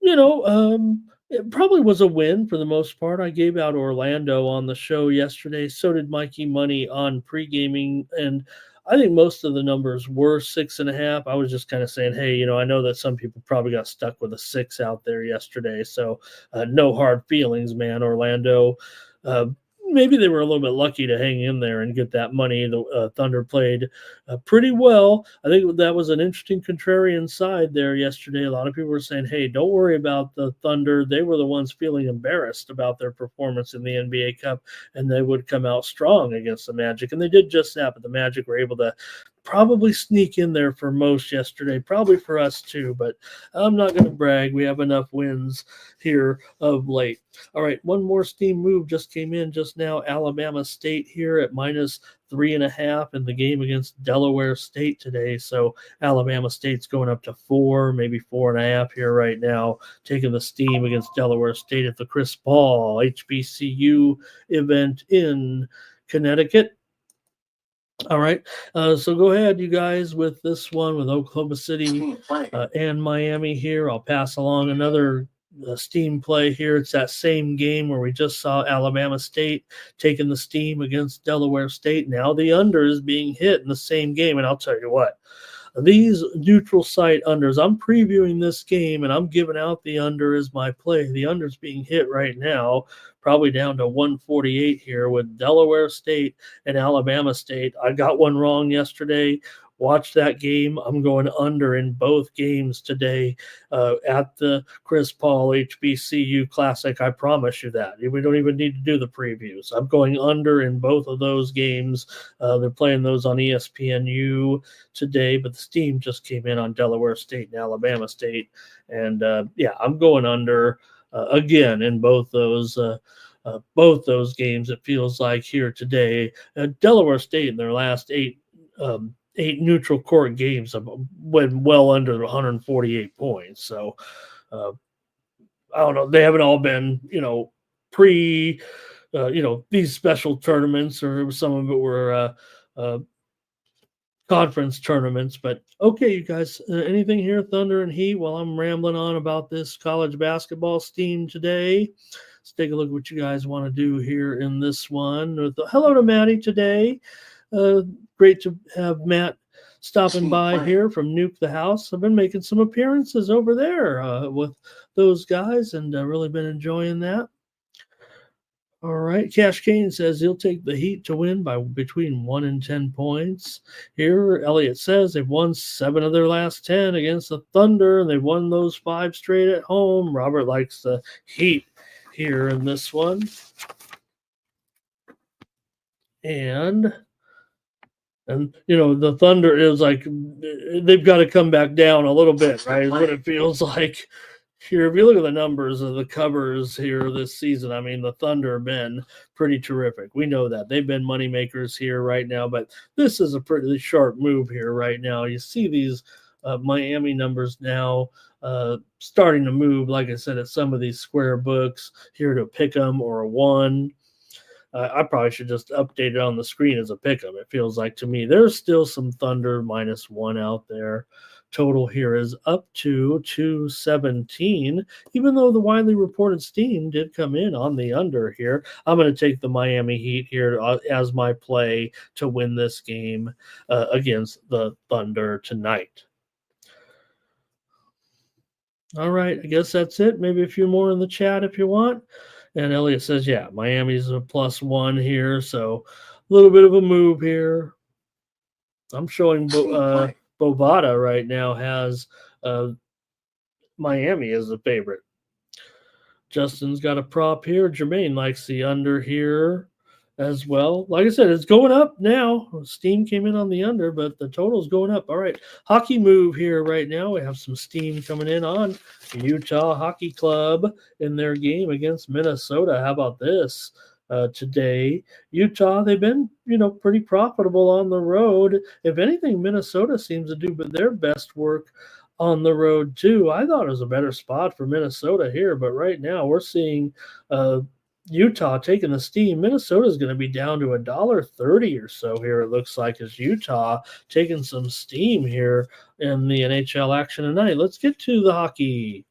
It probably was a win for the most part. I gave out Orlando on the show yesterday. So did Mikey Money on pre-gaming, and I think most of the numbers were 6.5. I was just kind of saying, hey, I know that some people probably got stuck with a 6 out there yesterday, so no hard feelings, man. Orlando, uh, maybe they were a little bit lucky to hang in there and get that money. The Thunder played pretty well. I think that was an interesting contrarian side there yesterday. A lot of people were saying, hey, don't worry about the Thunder. They were the ones feeling embarrassed about their performance in the NBA Cup, and they would come out strong against the Magic. And they did just that, but the Magic were able to probably sneak in there for most yesterday, probably for us too, but I'm not going to brag. We have enough wins here of late. All right, one more steam move just came in just now. Alabama State here at -3.5 in the game against Delaware State today. So Alabama State's going up to 4, maybe 4.5 here right now, taking the steam against Delaware State at the Chris Paul HBCU event in Connecticut. All right. So go ahead, you guys, with this one with Oklahoma City Steam play. and Miami here. I'll pass along another steam play here. It's that same game where we just saw Alabama State taking the steam against Delaware State. Now the under is being hit in the same game. And I'll tell you what, these neutral site unders, I'm previewing this game and I'm giving out the under as my play. The under's being hit right now, probably down to 148 here with Delaware State and Alabama State. I got one wrong yesterday. Watch that game. I'm going under in both games today at the Chris Paul HBCU Classic. I promise you that. We don't even need to do the previews. I'm going under in both of those games. They're playing those on ESPNU today, but the steam just came in on Delaware State and Alabama State. And I'm going under again in both those games. It feels like here today, Delaware State in their last 8 neutral court games went well under 148 points. So I don't know. They haven't all been, pre, these special tournaments, or some of it were conference tournaments. But okay, you guys, anything here, Thunder and Heat, while I'm rambling on about this college basketball steam today? Let's take a look at what you guys want to do here in this one. Hello to Maddie today. Great to have Matt stopping by here from Nuke the House. I've been making some appearances over there with those guys and really been enjoying that. All right. Cash Kane says he'll take the Heat to win by between 1 and 10 points. Here, Elliott says they've won 7 of their last 10 against the Thunder, and they've won those 5 straight at home. Robert likes the Heat here in this one. And the Thunder is like they've got to come back down a little bit, right? Is what it feels like here. If you look at the numbers of the covers here this season, I mean, the Thunder have been pretty terrific. We know that they've been money makers here right now, but this is a pretty sharp move here right now. You see these Miami numbers now starting to move, like I said, at some of these square books here to pick 'em or a 1. I probably should just update it on the screen as a pick'em. It feels like to me there's still some Thunder -1 out there. Total here is up to 217, even though the widely reported steam did come in on the under here. I'm going to take the Miami Heat here as my play to win this game against the Thunder tonight. All right, I guess that's it. Maybe a few more in the chat if you want. And Elliot says, yeah, Miami's a +1 here, so a little bit of a move here. I'm showing Bovada right now has Miami as the favorite. Justin's got a prop here. Jermaine likes the under here as well. Like I said, it's going up now. Steam came in on the under, but the total's going up. All right. Hockey move here right now. We have some steam coming in on Utah Hockey Club in their game against Minnesota. How about this? Today, Utah, they've been, pretty profitable on the road. If anything, Minnesota seems to do their best work on the road too. I thought it was a better spot for Minnesota here, but right now we're seeing Utah taking the steam. Minnesota is going to be down to $1.30 or so here. It looks like as Utah taking some steam here in the NHL action tonight. Let's get to the hockey.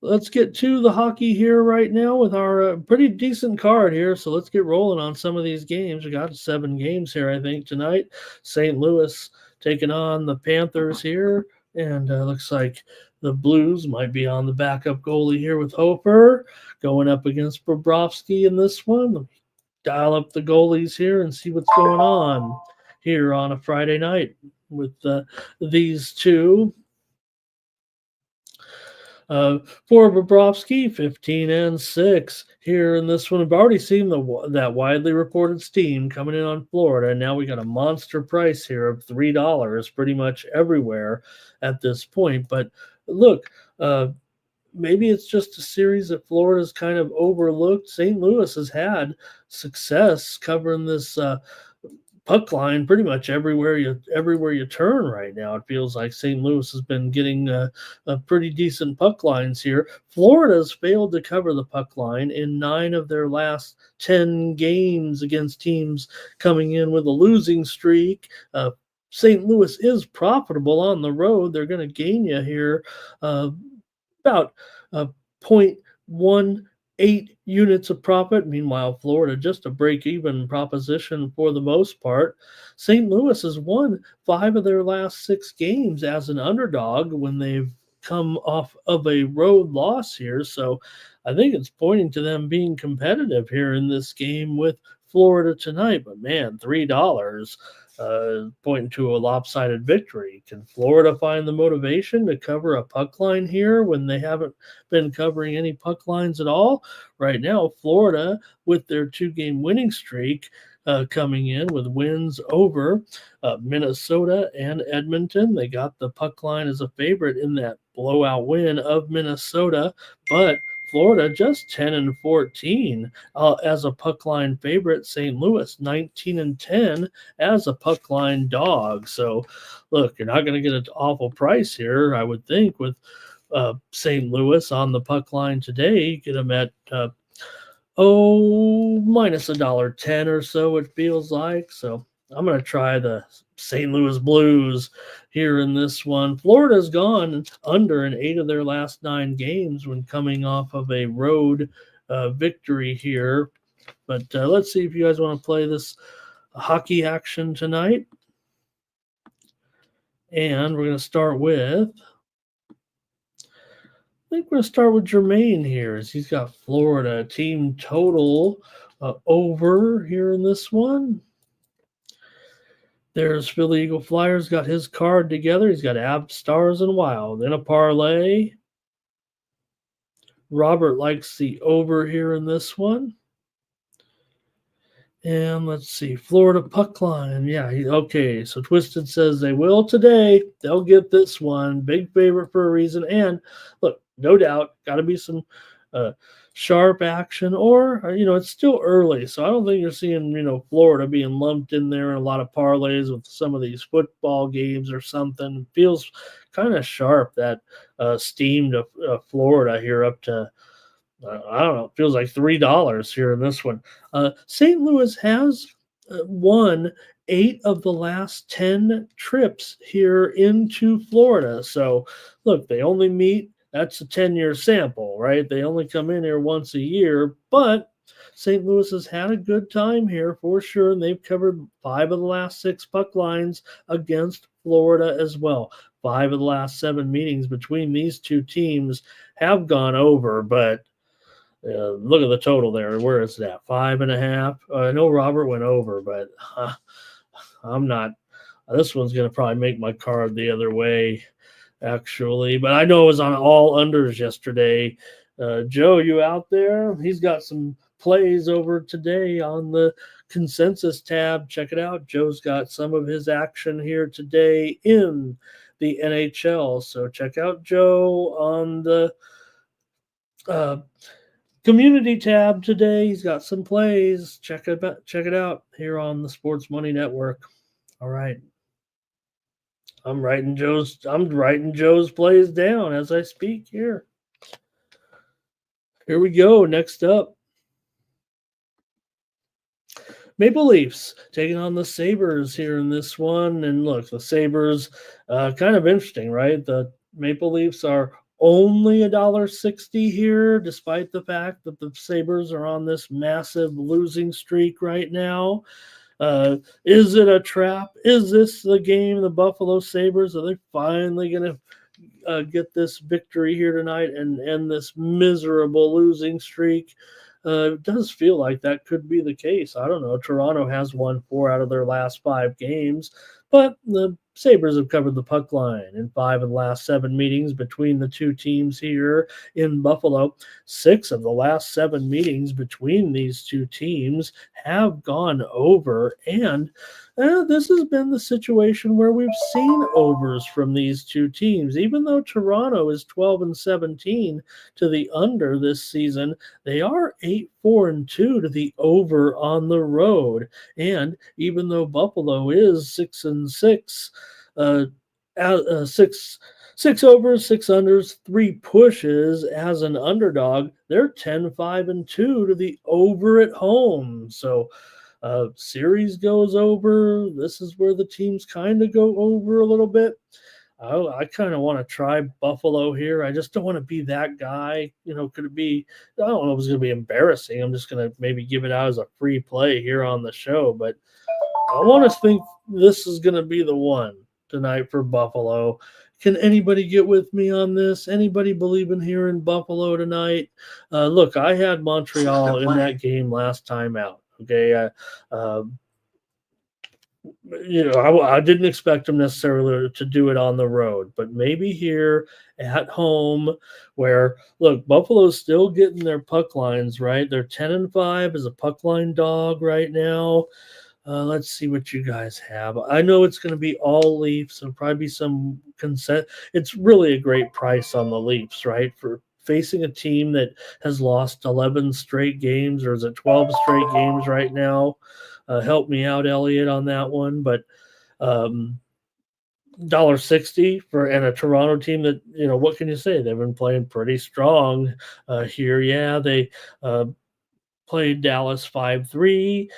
Let's get to the hockey here right now with our pretty decent card here. So let's get rolling on some of these games. We got 7 games here, I think, tonight. St. Louis taking on the Panthers here. And looks like the Blues might be on the backup goalie here with Hofer going up against Bobrovsky in this one. Let me dial up the goalies here and see what's going on here on a Friday night with these two. For Bobrovsky, 15-6 here in this one. We've already seen that widely reported steam coming in on Florida, and now we got a monster price here of $3 pretty much everywhere at this point. But look, maybe it's just a series that Florida's kind of overlooked. St. Louis has had success covering this puck line pretty much everywhere you turn right now. It feels like St. Louis has been getting a pretty decent puck lines here. Florida's failed to cover the puck line in 9 of their last 10 games against teams coming in with a losing streak. St. Louis is profitable on the road. They're going to gain you here about 0.18 units of profit. Meanwhile, Florida just a break-even proposition for the most part. St. Louis has won 5 of their last 6 games as an underdog when they've come off of a road loss here. So I think it's pointing to them being competitive here in this game with Florida tonight. But man, $3 pointing to a lopsided victory. Can Florida find the motivation to cover a puck line here when they haven't been covering any puck lines at all? Right now, Florida, with their 2-game winning streak, coming in with wins over Minnesota and Edmonton. They got the puck line as a favorite in that blowout win of Minnesota, but Florida just 10-14 as a puck line favorite. St. Louis 19-10 as a puck line dog. So, look, you're not going to get an awful price here, I would think, with St. Louis on the puck line today. You get them at minus $1.10 or so, it feels like. So I'm going to try the St. Louis Blues here in this one. Florida's gone under in 8 of their last 9 games when coming off of a road victory here. But let's see if you guys want to play this hockey action tonight. And we're going to start with, I think we're going to start with Jermaine here, as he's got Florida team total over here in this one. There's Philly Eagle Flyers, got his card together. He's got Ab, Stars, and Wild in a parlay. Robert likes the over here in this one. And let's see, Florida puck line. Yeah, okay. So Twisted says they will today. They'll get this one. Big favorite for a reason. And look, no doubt, got to be some sharp action, or it's still early, so I don't think you're seeing Florida being lumped in there in a lot of parlays with some of these football games or something. It feels kind of sharp, that steam to Florida here up to I don't know, it feels like $3 here in this one. St. Louis has won 8 of the last 10 trips here into Florida. So look, they only meet, that's a 10-year sample, right? They only come in here once a year, but St. Louis has had a good time here for sure, and they've covered 5 of the last 6 puck lines against Florida as well. 5 of the last 7 meetings between these two teams have gone over, but look at the total there. Where is that? 5.5. I know Robert went over, but I'm not. This one's going to probably make my card the other way, actually. But I know it was on all unders yesterday. Joe, you out there? He's got some plays over today on the consensus tab. Check it out. Joe's got some of his action here today in the NHL. So check out Joe on the community tab today. He's got some plays. Check it out here on the Sports Money Network. All right. I'm writing Joe's plays down as I speak here. Here we go. Next up, Maple Leafs taking on the Sabres here in this one. And look, the Sabres, kind of interesting, right? The Maple Leafs are only $1.60 here, despite the fact that the Sabres are on this massive losing streak right now. Is it a trap? Is this the game, the Buffalo Sabres? Are they finally going to get this victory here tonight and end this miserable losing streak? It does feel like that could be the case. I don't know. Toronto has won 4 out of their last 5 games, but the Sabres have covered the puck line in 5 of the last 7 meetings between the two teams here in Buffalo. 6 of the last 7 meetings between these two teams have gone over, and this has been the situation where we've seen overs from these two teams. Even though Toronto is 12-17 to the under this season, they are 8-4-2 to the over on the road. And even though Buffalo is 6-6, 6 overs, 6 unders, 3 pushes as an underdog, they're 10-5-2 to the over at home. So series goes over. This is where the teams kind of go over a little bit. I kind of want to try Buffalo here. I just don't want to be that guy. Could it be? I don't know if it's going to be embarrassing. I'm just going to maybe give it out as a free play here on the show. But I want to think this is going to be the one tonight for Buffalo. Can anybody get with me on this? Anybody believe in here in Buffalo tonight? Look, I had Montreal in that game last time out. Okay, I didn't expect them necessarily to do it on the road, but maybe here at home, where look, Buffalo's still getting their puck lines right. They're 10-5 as a puck line dog right now. Let's see what you guys have. I know it's going to be all Leafs and probably some consent. It's really a great price on the Leafs, right? For facing a team that has lost 11 straight games, or is it 12 straight games right now? Help me out, Elliot, on that one. But $1.60 for and a Toronto team that, what can you say? They've been playing pretty strong here. Yeah, they played Dallas 5-3.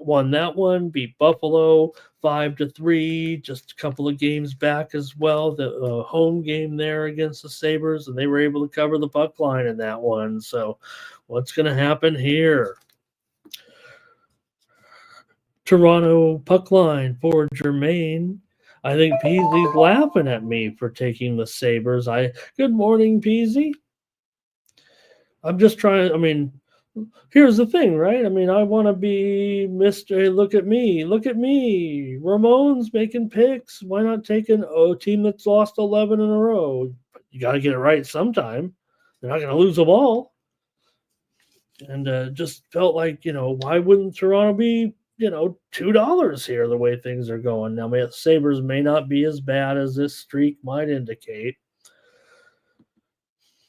Won that one, beat Buffalo 5-3, just a couple of games back as well. The home game there against the Sabres, and they were able to cover the puck line in that one. So what's going to happen here? Toronto puck line for Jermaine. I think Peasy's laughing at me for taking the Sabres. Good morning, Peasy. I'm just trying, here's the thing, right? I want to be Mr. Look at me. Ramon's making picks. Why not take a team that's lost 11 in a row? You got to get it right sometime. They're not going to lose them all. And just felt like, why wouldn't Toronto be, $2 here the way things are going? Now, the Sabres may not be as bad as this streak might indicate.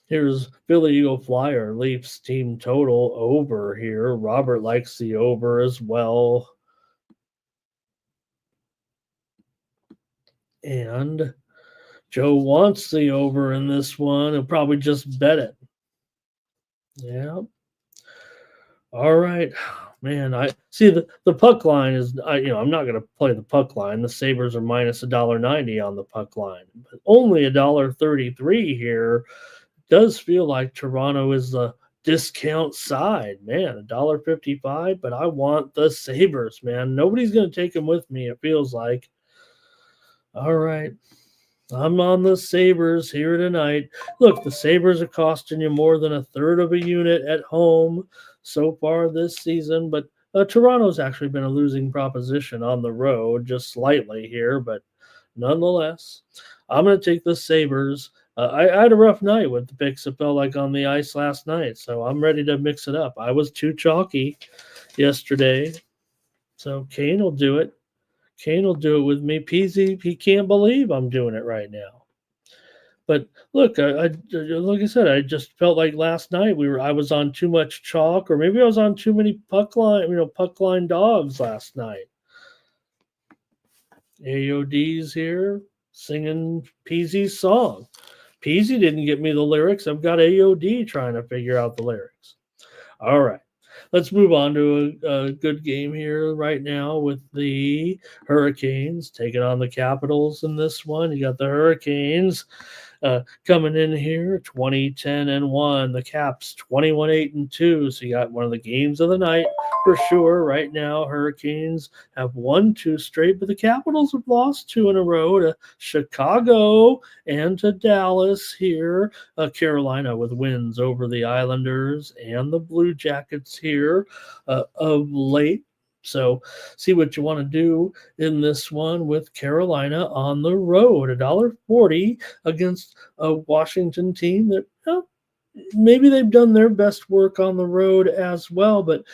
Here's Philly Eagle Flyer, Leafs team total over here. Robert likes the over as well. And Joe wants the over in this one. He'll probably just bet it. Yeah. All right. Man, I see the puck line is, I'm not going to play the puck line. The Sabres are minus $1.90 on the puck line. But only $1.33 here. Does feel like Toronto is the discount side, man. $1.55, but I want the Sabres, man. Nobody's going to take them with me, it feels like. All right. I'm on the Sabres here tonight. Look, the Sabres are costing you more than a third of a unit at home so far this season, but Toronto's actually been a losing proposition on the road, just slightly here, but nonetheless, I'm going to take the Sabres. I had a rough night with the picks. It felt like on the ice last night, so I'm ready to mix it up. I was too chalky yesterday, so Kane will do it. Kane will do it with me. Peasy, he can't believe I'm doing it right now. But look, like I said, I just felt like last night I was on too much chalk, or maybe I was on too many puck line dogs last night. AOD's here singing Peasy's song. Peasy didn't get me the lyrics. I've got AOD trying to figure out the lyrics. All right. Let's move on to a good game here right now with the Hurricanes taking on the Capitals in this one. You got the Hurricanes coming in here 20-10-1. The Caps 21-8-2. So you got one of the games of the night for sure. Right now, Hurricanes have won 2 straight, but the Capitals have lost 2 in a row to Chicago and to Dallas here. Carolina with wins over the Islanders and the Blue Jackets here of late. So see what you want to do in this one with Carolina on the road. $1.40 against a Washington team that maybe they've done their best work on the road as well, but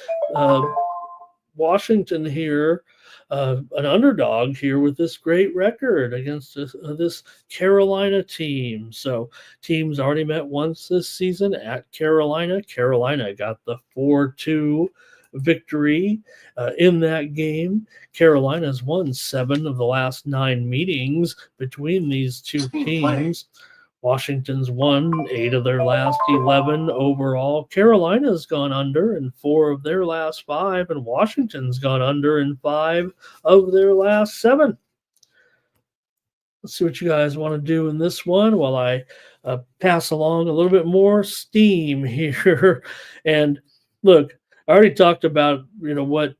Washington here, an underdog here with this great record against this Carolina team. So teams already met once this season at Carolina. Carolina got the 4-2 victory in that game. Carolina's won 7 of the last 9 meetings between these two teams. Washington's won 8 of their last 11 overall. Carolina's gone under in 4 of their last 5, and Washington's gone under in 5 of their last 7. Let's see what you guys want to do in this one while I pass along a little bit more steam here. And look, I already talked about what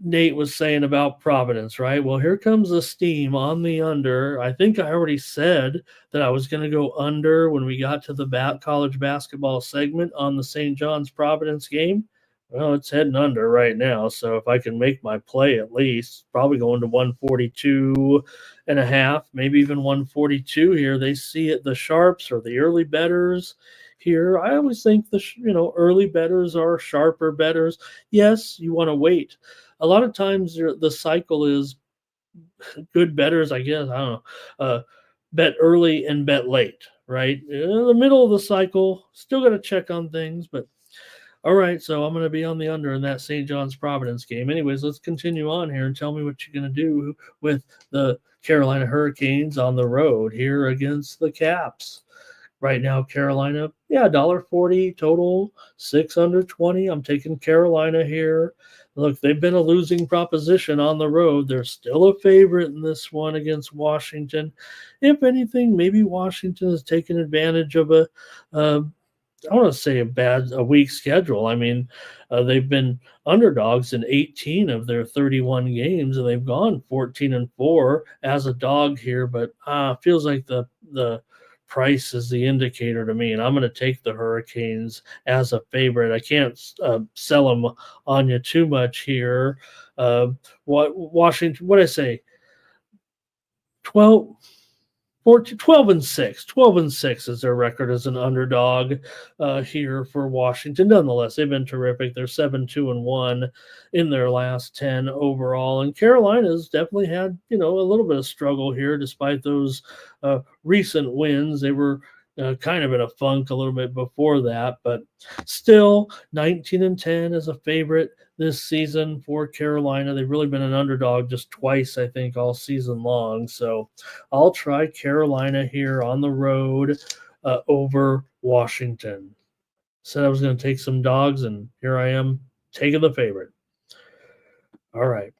Nate was saying about Providence, right? Well, here comes the steam on the under. I think I already said that I was going to go under when we got to the college basketball segment on the St. John's Providence game. Well, it's heading under right now. So if I can make my play at least, probably going to 142.5, maybe even 142 here. They see it, the sharps or the early bettors here. I always think the early bettors are sharper bettors. Yes, you want to wait. A lot of times the cycle is good bettors, I guess. I don't know. Bet early and bet late, right? In the middle of the cycle, still got to check on things. But all right, so I'm going to be on the under in that St. John's Providence game. Anyways, let's continue on here and tell me what you're going to do with the Carolina Hurricanes on the road here against the Caps. Right now, Carolina, $1.40 total, 6 under 20. I'm taking Carolina here. Look, they've been a losing proposition on the road. They're still a favorite in this one against Washington. If anything, maybe Washington has taken advantage of I want to say a weak schedule. I mean, they've been underdogs in 18 of their 31 games, and they've gone 14-4 as a dog here. But feels like the price is the indicator to me, and I'm going to take the Hurricanes as a favorite. I can't sell them on you too much here. Washington, what did I say? 12 and 6. 12 and 6 is their record as an underdog here for Washington. Nonetheless, they've been terrific. They're 7-2-1 in their last 10 overall. And Carolina's definitely had, a little bit of struggle here despite those recent wins. They were kind of in a funk a little bit before that, but still 19-10 is a favorite this season for Carolina. They've really been an underdog just twice, I think, all season long. So I'll try Carolina here on the road over Washington. Said I was going to take some dogs, and here I am taking the favorite. All right.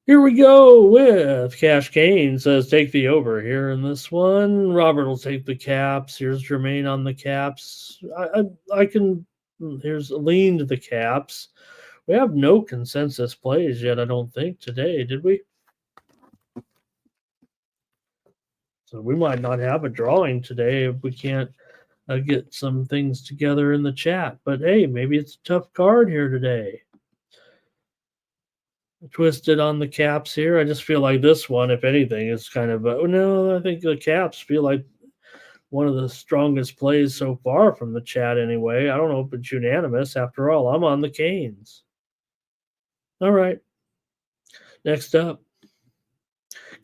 Here we go with Cash Kane says take the over here in this one. Robert will take the Caps. Here's Jermaine on the Caps. I can. Here's lean to the Caps. We have no consensus plays yet, I don't think, today, did we? So we might not have a drawing today if we can't get some things together in the chat. But hey, maybe it's a tough card here today. Twisted on the Caps here. I just feel like this one, if anything, is kind of no. I think the Caps feel like one of the strongest plays so far from the chat. Anyway, I don't know if it's unanimous. After all, I'm on the Canes. All right. Next up,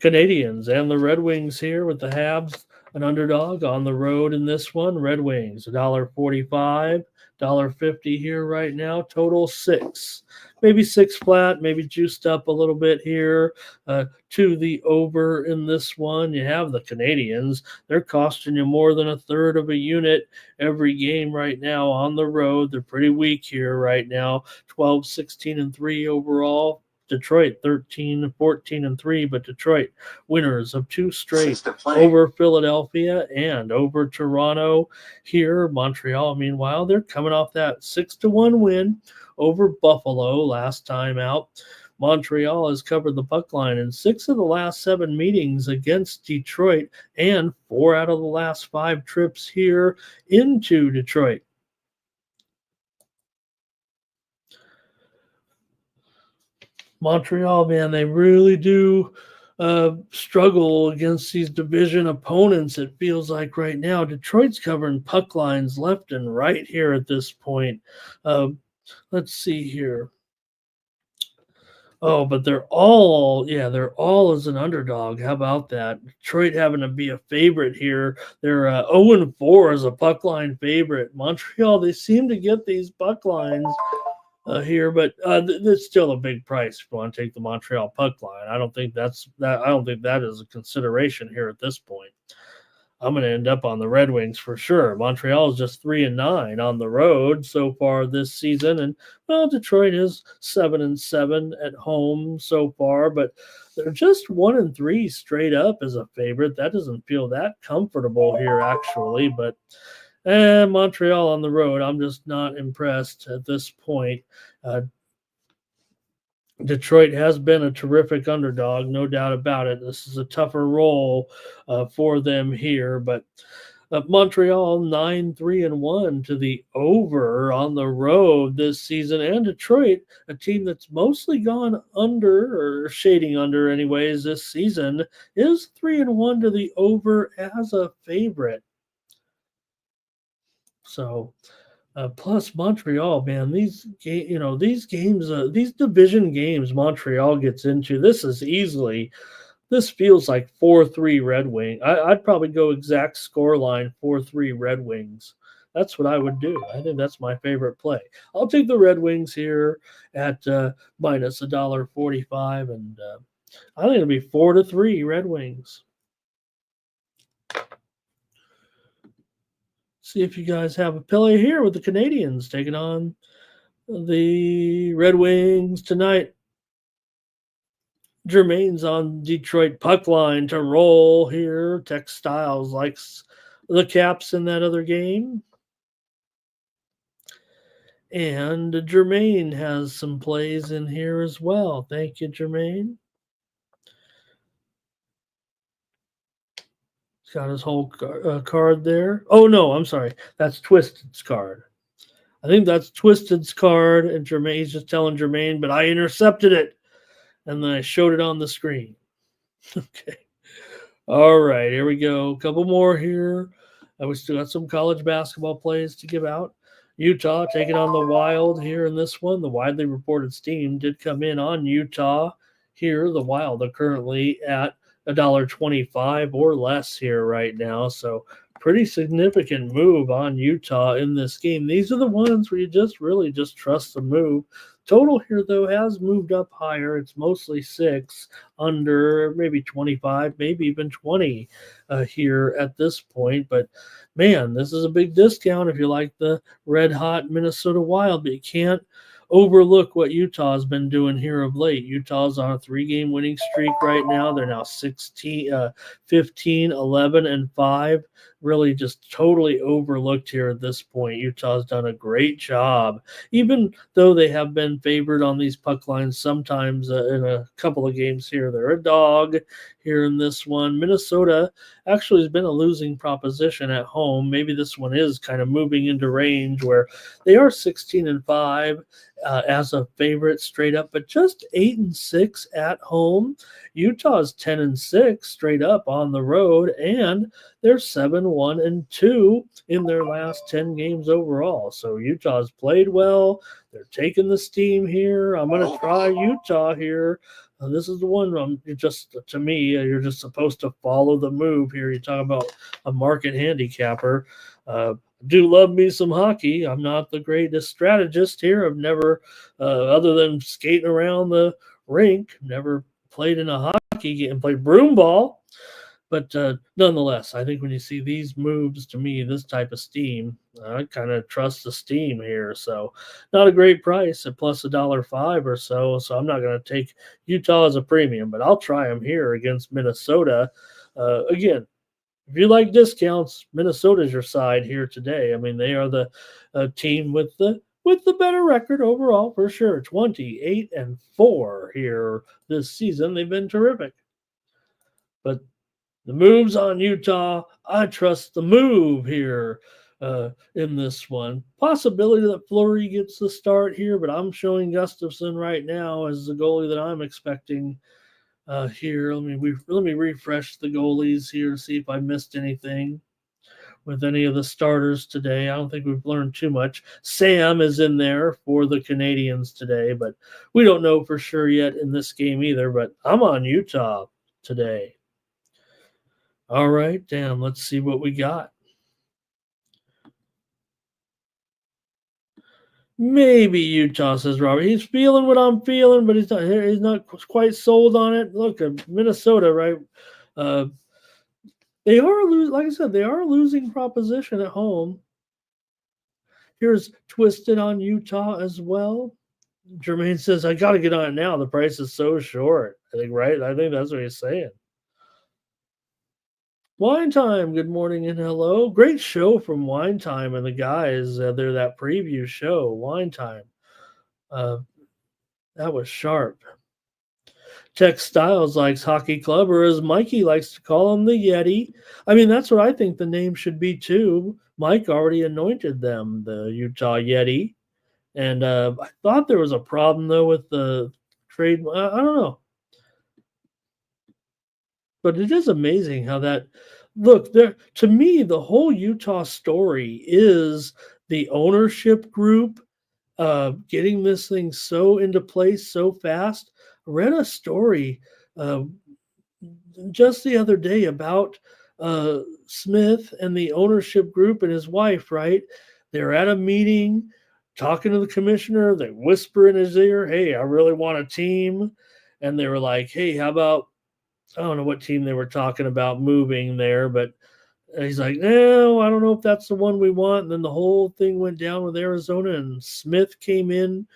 Canadians and the Red Wings here with the Habs, an underdog on the road in this one. Red Wings, $1.45, $1.50 here right now. Total 6. Maybe 6 flat, maybe juiced up a little bit here to the over in this one. You have the Canadians. They're costing you more than a third of a unit every game right now on the road. They're pretty weak here right now. 12, 16, and 3 overall. Detroit 13, 14, and 3, but Detroit winners of 2 straight over Philadelphia and over Toronto. Here, Montreal, meanwhile, they're coming off that 6-1 win over Buffalo last time out. Montreal has covered the puck line in 6 of the last 7 meetings against Detroit and 4 out of the last 5 trips here into Detroit. Montreal, man, they really do struggle against these division opponents, it feels like right now. Detroit's covering puck lines left and right here at this point. Let's see here. Oh, but they're all as an underdog. How about that? Detroit having to be a favorite here. They're 0-4 as a puck line favorite. Montreal, they seem to get these puck lines here, but it's still a big price if you want to take the Montreal puck line. I don't think that is a consideration here at this point. I'm going to end up on the Red Wings for sure. Montreal is just 3-9 on the road so far this season, and well, Detroit is 7-7 at home so far, but they're just 1-3 straight up as a favorite. That doesn't feel that comfortable here actually, but Montreal on the road, I'm just not impressed at this point. Detroit has been a terrific underdog, no doubt about it. This is a tougher role for them here, but Montreal 9-3-1 to the over on the road this season, and Detroit, a team that's mostly gone under or shading under anyways this season, is 3-1 to the over as a favorite. So, plus Montreal, man, these games, these division games Montreal gets into, this feels like 4-3 Red Wing. I'd probably go exact score line 4-3 Red Wings. That's what I would do. I think that's my favorite play. I'll take the Red Wings here at minus $1.45, and I think it'll be 4-3 Red Wings. See if you guys have a play here with the Canadians taking on the Red Wings tonight. Jermaine's on Detroit puck line to roll here. Tex Styles likes the Caps in that other game. And Jermaine has some plays in here as well. Thank you, Jermaine. Got his whole card there. Oh, no, I'm sorry. That's Twisted's card. I think that's Twisted's card, and Jermaine's just telling Jermaine, but I intercepted it, and then I showed it on the screen. Okay. All right, here we go. A couple more here. We still got some college basketball plays to give out. Utah taking on the Wild here in this one. The widely reported steam did come in on Utah here. The Wild are currently at $1.25 or less here right now. So pretty significant move on Utah in this game. These are the ones where you just really just trust the move. Total here, though, has moved up higher. It's mostly 6, under maybe 25, maybe even 20 here at this point. But, man, this is a big discount if you like the red-hot Minnesota Wild. But you can't overlook what Utah's been doing here of late. Utah's on a 3-game winning streak right now. They're now 15, 11, and 5 really just totally overlooked here at this point. Utah's done a great job, even though they have been favored on these puck lines sometimes in a couple of games here. They're a dog here in this one. Minnesota actually has been a losing proposition at home. Maybe this one is kind of moving into range where they are 16-5 as a favorite straight up, but just 8-6 at home. Utah's 10-6 straight up on the road, and they're 7-1-2 in their last 10 games overall. So Utah's played well. They're taking the steam here. I'm going to try Utah here. This is the one to me, you're just supposed to follow the move here. You talk about a market handicapper. Do love me some hockey. I'm not the greatest strategist here. I've never, other than skating around the rink, never played in a hockey game, played broom ball. But nonetheless, I think when you see these moves, to me, this type of steam, I kind of trust the steam here. So not a great price at plus $1.05 or so. So I'm not going to take Utah as a premium, but I'll try them here against Minnesota. Again, if you like discounts, Minnesota's your side here today. I mean, they are the team with the better record overall for sure. 28-4 here this season. They've been terrific. But the moves on Utah, I trust the move here in this one. Possibility that Fleury gets the start here, but I'm showing Gustafsson right now as the goalie that I'm expecting here. Let me refresh the goalies here to see if I missed anything with any of the starters today. I don't think we've learned too much. Sam is in there for the Canadians today, but we don't know for sure yet in this game either. But I'm on Utah today. All right, damn, let's see what we got. Maybe Utah, says Robert. He's feeling what I'm feeling, but he's not quite sold on it. Look, Minnesota, right? They are like I said, they are a losing proposition at home. Here's Twisted on Utah as well. Jermaine says, I got to get on it now. The price is so short. I think, right? I think that's what he's saying. Wine Time, good morning and hello. Great show from Wine Time and the guys. They're that preview show, Wine Time. That was sharp. Tech Styles likes Hockey Club, or as Mikey likes to call him, the Yeti. I mean, that's what I think the name should be too. Mike already anointed them, the Utah Yeti. And I thought there was a problem, though, with the trade. I don't know. But it is amazing how that look there. To me, the whole Utah story is the ownership group getting this thing so into place so fast. I read a story just the other day about Smith and the ownership group and his wife. Right, they're at a meeting talking to the commissioner. They whisper in his ear, "Hey, I really want a team," and they were like, "Hey, how about?" I don't know what team they were talking about moving there, but he's like, no, I don't know if that's the one we want. And then the whole thing went down with Arizona, and Smith came in,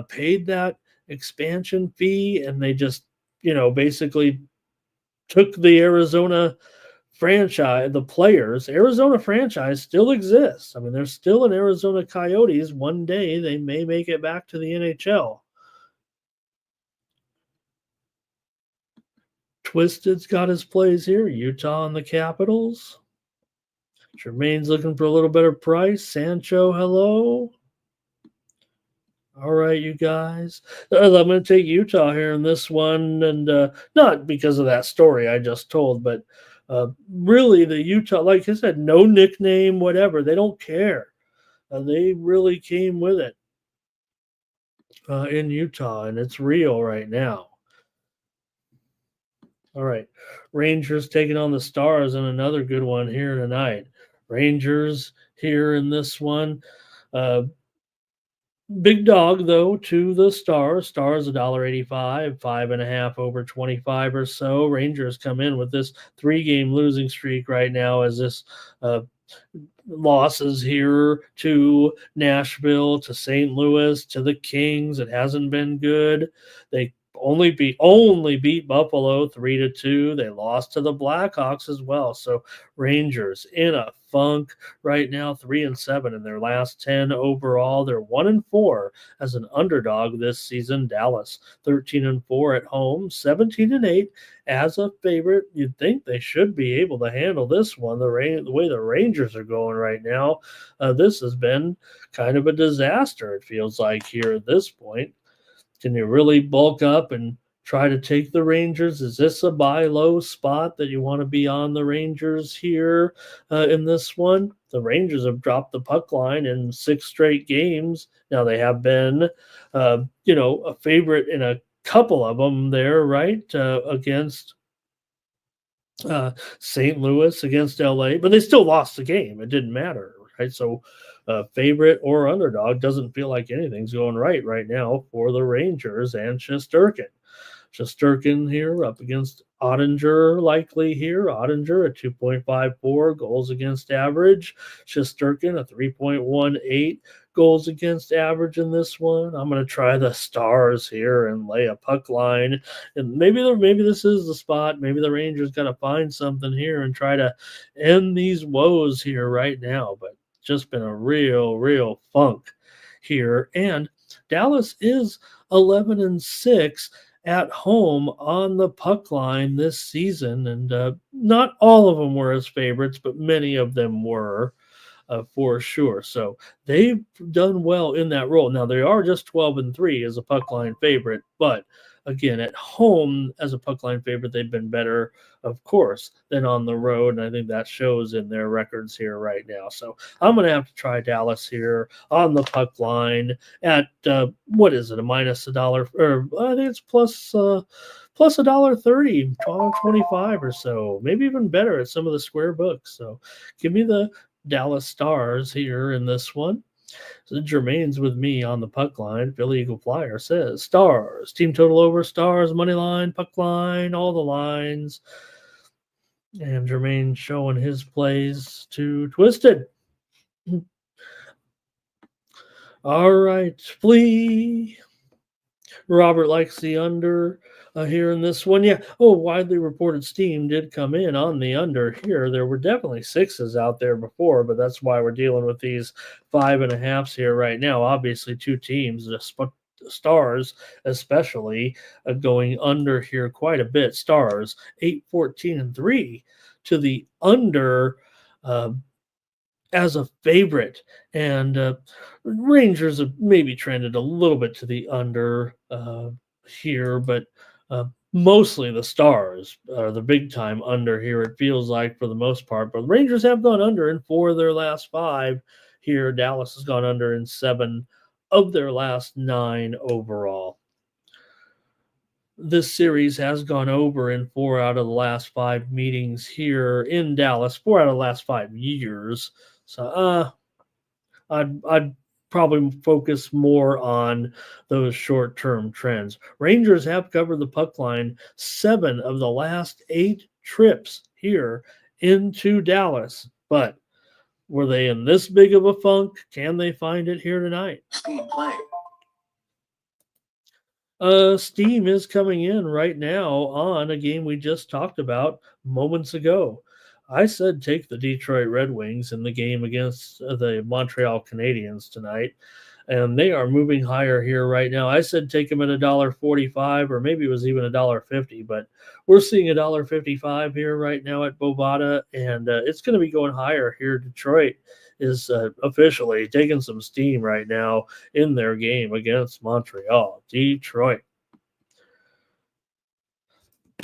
paid that expansion fee, and they just, basically took the Arizona franchise, the players. Arizona franchise still exists. I mean, there's still an Arizona Coyotes. One day they may make it back to the NHL. Twisted's got his plays here. Utah and the Capitals. Jermaine's looking for a little better price. Sancho, hello. All right, you guys. I'm going to take Utah here in this one, and not because of that story I just told, but really the Utah, like I said, no nickname, whatever. They don't care. They really came with it in Utah, and it's real right now. All right. Rangers taking on the Stars and another good one here tonight. Rangers here in this one. Big dog, though, to the Stars. Stars $1.85, 5.5 over 25 or so. Rangers come in with this 3-game losing streak right now as this losses here to Nashville, to St. Louis, to the Kings. It hasn't been good. They only beat Buffalo 3-2. They lost to the Blackhawks as well. So Rangers in a funk right now, 3-7 in their last 10 overall. They're 1-4 as an underdog this season. Dallas 13-4 at home, 17-8 as a favorite. You'd think they should be able to handle this one. The way the Rangers are going right now, this has been kind of a disaster. It feels like here at this point. Can you really bulk up and try to take the Rangers? Is this a buy low spot that you want to be on the Rangers here in this one? The Rangers have dropped the puck line in 6 straight games. Now they have been, a favorite in a couple of them there, right? Against St. Louis, against LA, but they still lost the game. It didn't matter, right? So favorite or underdog doesn't feel like anything's going right now for the Rangers and Shesterkin. Shesterkin here up against Ottinger, likely here. Ottinger at 2.54 goals against average. Shesterkin a 3.18 goals against average in this one. I'm going to try the Stars here and lay a puck line. And maybe this is the spot. Maybe the Rangers got to find something here and try to end these woes here right now. But just been a real funk here. And Dallas is 11-6 at home on the puck line this season. And not all of them were as favorites, but many of them were. For sure. So they've done well in that role. Now they are just 12-3 as a puck line favorite, but again, at home as a puck line favorite, they've been better, of course, than on the road. And I think that shows in their records here right now. So I'm going to have to try Dallas here on the puck line at, what is it, a minus $1, or I think it's plus $1.30, $1.25 or so, maybe even better at some of the square books. So give me the Dallas Stars here in this one. So Jermaine's with me on the puck line. Philly Eagle Flyer says Stars. Team total over Stars, money line, puck line, all the lines. And Jermaine showing his plays to Twisted. All right, Flea. Robert likes the under here in this one. Yeah. Oh, widely reported steam did come in on the under here. There were definitely 6s out there before, but that's why we're dealing with these 5.5s here right now. Obviously, 2 teams, the Stars especially, going under here quite a bit. Stars 8-14-3 to the under. As a favorite, and Rangers have maybe trended a little bit to the under here, but mostly the Stars are the big time under here, it feels like, for the most part. But the Rangers have gone under in 4 of their last 5 here. Dallas has gone under in 7 of their last 9 overall. This series has gone over in 4 out of the last 5 meetings here in Dallas, 4 out of the last 5 years. So I'd probably focus more on those short-term trends. Rangers have covered the puck line 7 of the last 8 trips here into Dallas. But were they in this big of a funk? Can they find it here tonight? Steam play. Steam is coming in right now on a game we just talked about moments ago. I said take the Detroit Red Wings in the game against the Montreal Canadiens tonight, and they are moving higher here right now. I said take them at $1.45, or maybe it was even $1.50, but we're seeing $1.55 here right now at Bovada, and it's going to be going higher here. Detroit is officially taking some steam right now in their game against Montreal. Detroit.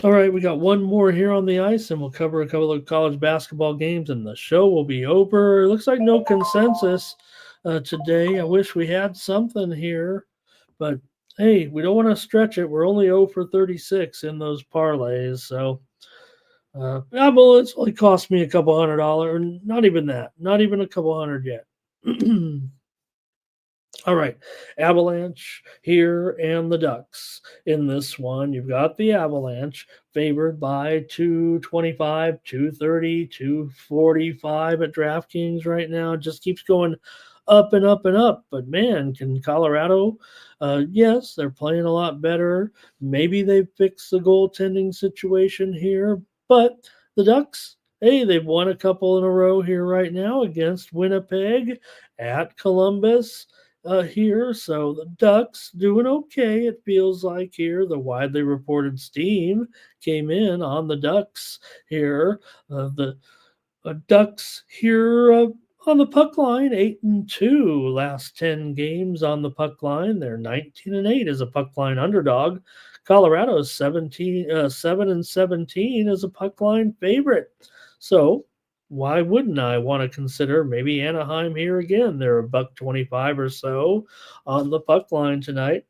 All right, we got one more here on the ice, and we'll cover a couple of college basketball games, and the show will be over. It looks like no consensus today. I wish we had something here, but hey, we don't want to stretch it. We're only 0 for 36 in those parlays, so well, it's only cost me a couple $100, not even that, not even a couple hundred yet. All right, Avalanche here and the Ducks in this one. You've got the Avalanche favored by 225, 230, 245 at DraftKings right now. It just keeps going up and up and up. But man, can Colorado? Yes, they're playing a lot better. Maybe they fixed the goaltending situation here, but the Ducks, hey, they've won a couple in a row here right now against Winnipeg, at Columbus here. So the Ducks doing okay, it feels like here. The widely reported steam came in on the Ducks here. The Ducks here on the puck line, 8-2 last 10 games on the puck line. They're 19-8 as a puck line underdog. Colorado is 7-17 as a puck line favorite. So why wouldn't I want to consider maybe Anaheim here again? They're $1.25 or so on the puck line tonight,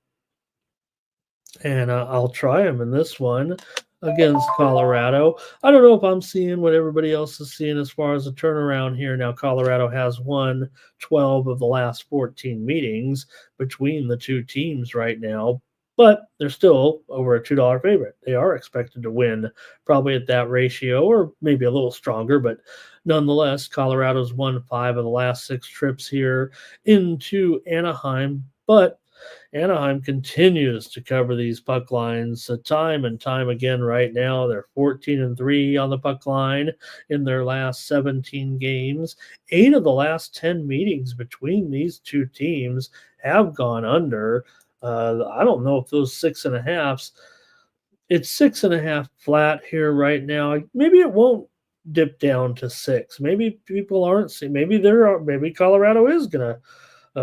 and I'll try them in this one against Colorado. I don't know if I'm seeing what everybody else is seeing as far as a turnaround here. Now, Colorado has won 12 of the last 14 meetings between the two teams right now, but they're still over a $2 favorite. They are expected to win probably at that ratio or maybe a little stronger, but nonetheless, Colorado's won 5 of the last 6 trips here into Anaheim, but Anaheim continues to cover these puck lines time and time again right now. They're 14-3 on the puck line in their last 17 games. 8 of the last 10 meetings between these two teams have gone under. I don't know if those 6.5s, it's 6.5 flat here right now. Maybe it won't dip down to 6. Maybe people aren't seeing, maybe Colorado is going to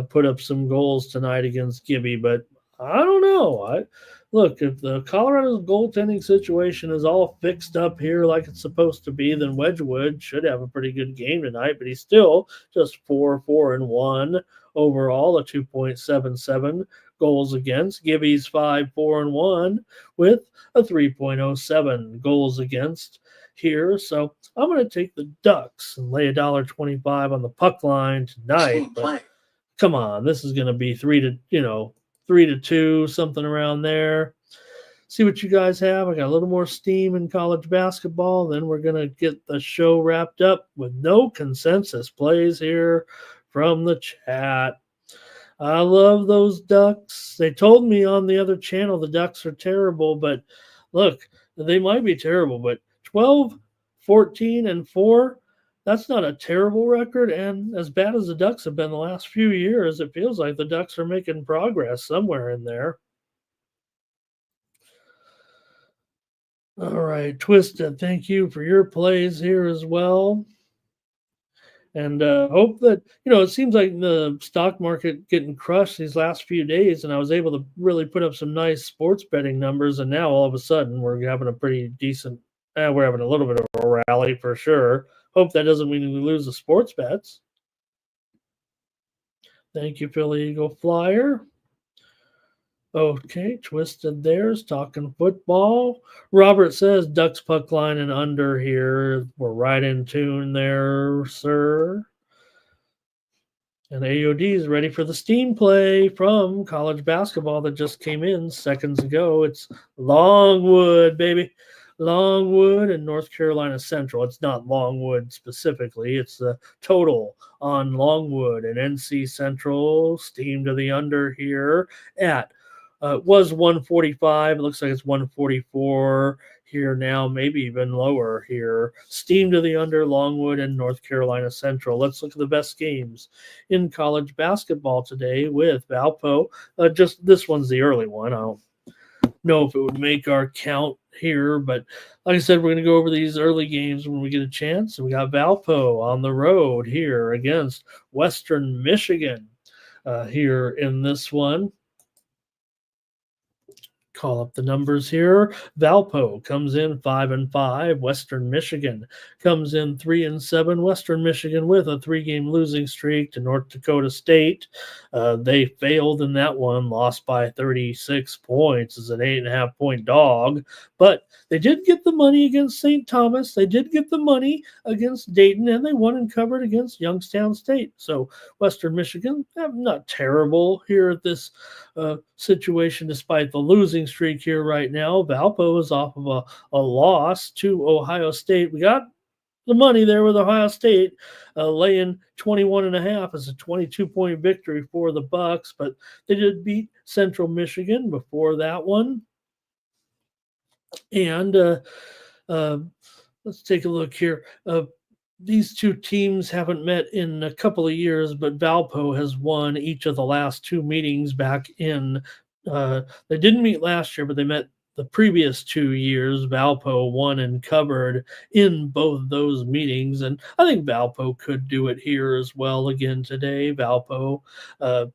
put up some goals tonight against Gibby, but I don't know. Look, if the Colorado's goaltending situation is all fixed up here like it's supposed to be, then Wedgwood should have a pretty good game tonight, but he's still just 4-4-1 overall, a 2.77 goals against. Gibby's 5-4-1 with a 3.07 goals against here. So I'm going to take the Ducks and lay $1.25 on the puck line tonight. But come on, this is going to be 3-2, something around there. See what you guys have. I got a little more steam in college basketball. Then we're going to get the show wrapped up with no consensus plays here from the chat. I love those Ducks. They told me on the other channel the Ducks are terrible, but look, they might be terrible, but 12, 14, and 4, that's not a terrible record. And as bad as the Ducks have been the last few years, it feels like the Ducks are making progress somewhere in there. All right, Twisted, thank you for your plays here as well. And hope that, it seems like the stock market getting crushed these last few days, and I was able to really put up some nice sports betting numbers. And now all of a sudden we're having a pretty decent, we're having a little bit of a rally for sure. Hope that doesn't mean we lose the sports bets. Thank you, Philly Eagle Flyer. Okay, Twisted there's talking football. Robert says Ducks puck line and under here. We're right in tune there, sir. And AOD is ready for the steam play from college basketball that just came in seconds ago. It's Longwood, baby. Longwood and North Carolina Central. It's not Longwood specifically. It's the total on Longwood and NC Central. Steam to the under here at was 145. It looks like it's 144 here now, maybe even lower here. Steam to the under, Longwood and North Carolina Central. Let's look at the best games in college basketball today with Valpo. Just this one's the early one. I don't know if it would make our count here, but like I said, we're going to go over these early games when we get a chance. And we got Valpo on the road here against Western Michigan here in this one. Call up the numbers here. Valpo comes in 5-5. Western Michigan comes in 3-7. Western Michigan with a 3-game losing streak to North Dakota State. They failed in that one, lost by 36 points as an 8.5-point dog. But they did get the money against St. Thomas. They did get the money against Dayton, and they won and covered against Youngstown State. So Western Michigan, not terrible here at this situation despite the losing streak here right now. Valpo is off of a loss to Ohio State. We got the money there with Ohio State, laying 21.5 as a 22-point victory for the Bucks, but they did beat Central Michigan before that one. And uh, let's take a look here. These two teams haven't met in a couple of years, but Valpo has won each of the last two meetings back in. They didn't meet last year, but they met the previous 2 years. Valpo won and covered in both those meetings, and I think Valpo could do it here as well again today. Valpo uh,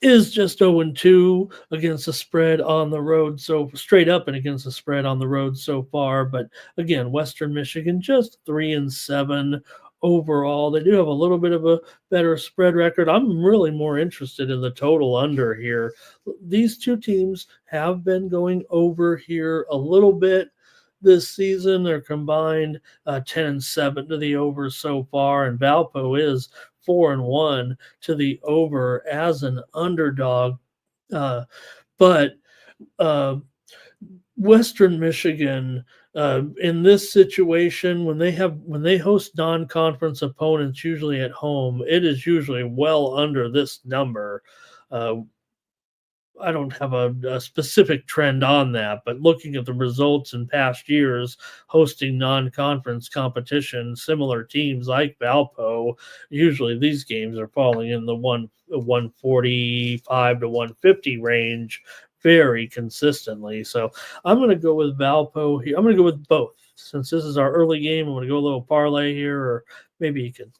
is just 0-2 against the spread on the road, so straight up and against the spread on the road so far. But again, Western Michigan just 3-7 overall. They do have a little bit of a better spread record. I'm really more interested in the total under here. These two teams have been going over here a little bit this season. They're combined 10-7 to the over so far, and Valpo is 4-1 to the over as an underdog. But uh, Western Michigan, in this situation, when they host non-conference opponents, usually at home, it is usually well under this number. Uh, I don't have a specific trend on that, but looking at the results in past years, hosting non-conference competition, similar teams like Valpo, usually these games are falling in the 145 to 150 range very consistently. So I'm going to go with Valpo here. I'm going to go with both. Since this is our early game, I'm going to go a little parlay here, or maybe you can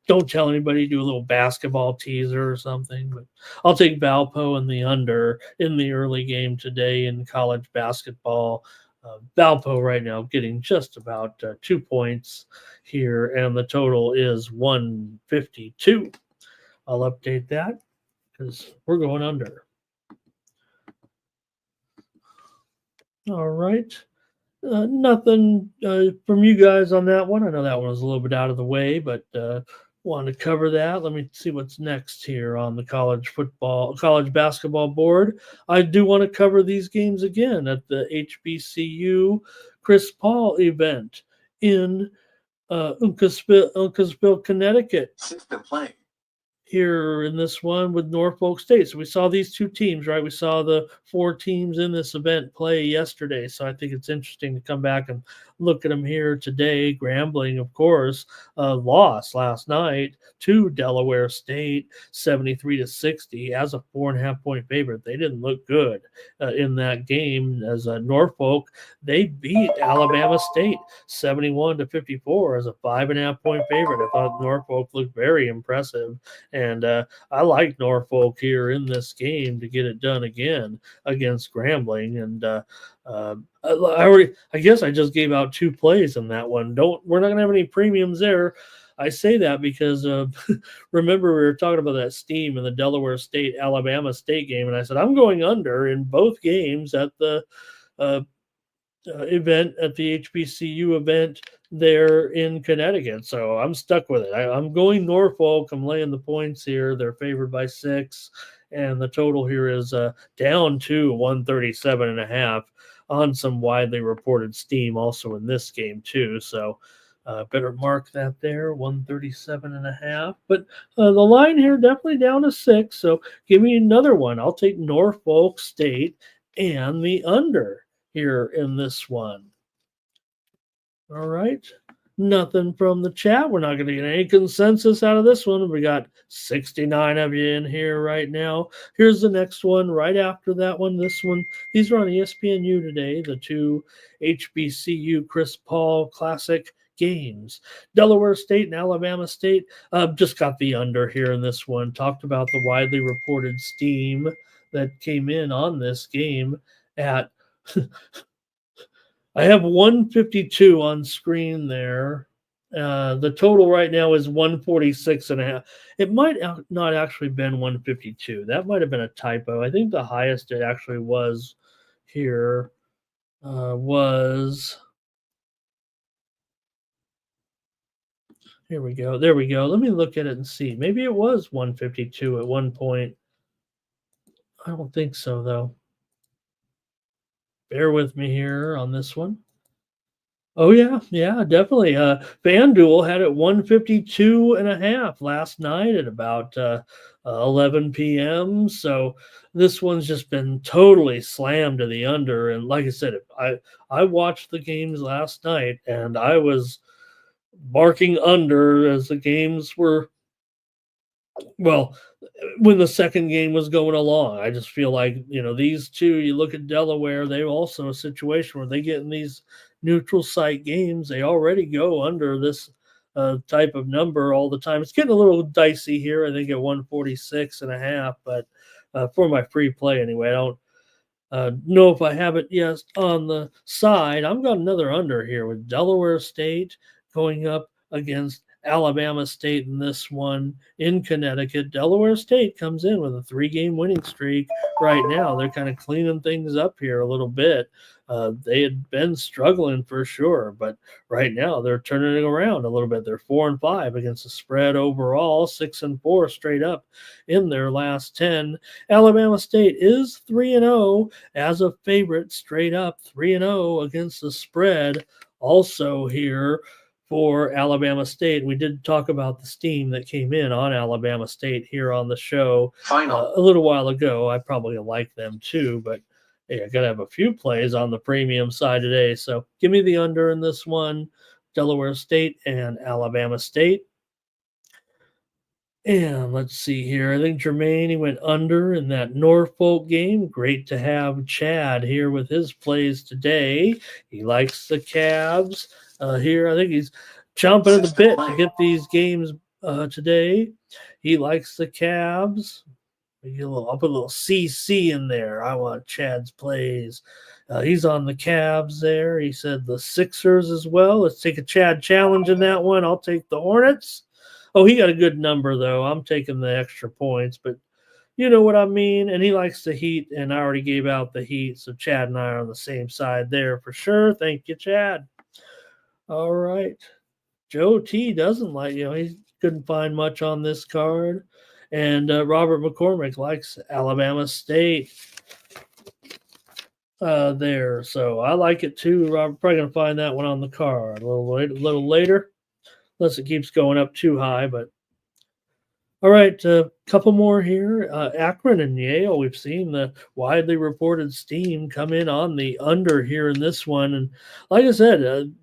don't tell anybody, do a little basketball teaser or something. But I'll take Valpo and the under in the early game today in college basketball. Valpo right now getting just about 2 points here, and the total is 152. I'll update that because we're going under. All right. Nothing from you guys on that one. I know that one was a little bit out of the way, but wanted to cover that. Let me see what's next here on the college basketball board. I do want to cover these games again at the HBCU Chris Paul event in Uncasville, Connecticut. System play. Here in this one with Norfolk State. So we saw these two teams, right? We saw the four teams in this event play yesterday. So I think it's interesting to come back and look at them here today. Grambling, of course, lost last night to Delaware State, 73-60 as a 4.5-point favorite. They didn't look good in that game. As Norfolk, they beat Alabama State 71-54 as a 5.5-point favorite. I thought Norfolk looked very impressive. And I like Norfolk here in this game to get it done again against Grambling. And I guess I just gave out 2 plays in that one. We're not gonna have any premiums there. I say that because remember we were talking about that steam in the Delaware State Alabama State game, and I said I'm going under in both games at the event, at the HBCU event there in Connecticut. So I'm stuck with it. I'm going Norfolk. I'm laying the points here. They're favored by 6, and the total here is down to 137.5 on some widely reported steam also in this game too. So better mark that there, 137.5. But the line here definitely down to 6. So give me another one. I'll take Norfolk State and the under here in this one. All right. Nothing from the chat. We're not going to get any consensus out of this one. We got 69 of you in here right now. Here's the next one right after that one. This one, these are on ESPNU today, the 2 HBCU Chris Paul Classic games. Delaware State and Alabama State just got the under here in this one. Talked about the widely reported steam that came in on this game at I have 152 on screen there. The total right now is 146.5. It might not actually been 152. That might have been a typo. I think the highest it actually was here was. Here we go. There we go. Let me look at it and see. Maybe it was 152 at one point. I don't think so, though. Bear with me here on this one. Oh yeah, definitely. FanDuel had it 152.5 last night at about 11 p.m. So this one's just been totally slammed to the under. And like I said, I watched the games last night, and I was barking under as the games were, well, when the second game was going along. I just feel like, these two, you look at Delaware, they also a situation where they get in these neutral site games, they already go under this type of number all the time. It's getting a little dicey here, I think at 146.5, but for my free play anyway, I don't know if I have it yet on the side. I'm got another under here with Delaware State going up against Alabama State in this one in Connecticut. Delaware State comes in with a 3-game winning streak right now. They're kind of cleaning things up here a little bit. They had been struggling for sure, but right now they're turning it around a little bit. They're 4-5 against the spread overall, 6-4 straight up in their last 10. Alabama State is 3-0 as a favorite, straight up 3-0 against the spread. Also here for Alabama State, we did talk about the steam that came in on Alabama State here on the show Final. a little while ago. I probably like them too, but hey, I got to have a few plays on the premium side today. So give me the under in this one, Delaware State and Alabama State. And let's see here. I think Jermaine, he went under in that Norfolk game. Great to have Chad here with his plays today. He likes the Cavs here. I think he's chomping at the bit to get these games today. He likes the Cavs. I'll put a little CC in there. I want Chad's plays. He's on the Cavs there. He said the Sixers as well. Let's take a Chad challenge in that one. I'll take the Hornets. Oh, he got a good number, though. I'm taking the extra points, but you know what I mean. And he likes the Heat, and I already gave out the Heat, so Chad and I are on the same side there for sure. Thank you, Chad. All right. Joe T doesn't like, he couldn't find much on this card. And Robert McCormick likes Alabama State there. So I like it too. Robert, probably going to find that one on the card a little later, unless it keeps going up too high. But all right, a couple more here. Akron and Yale, we've seen the widely reported steam come in on the under here in this one. And like I said,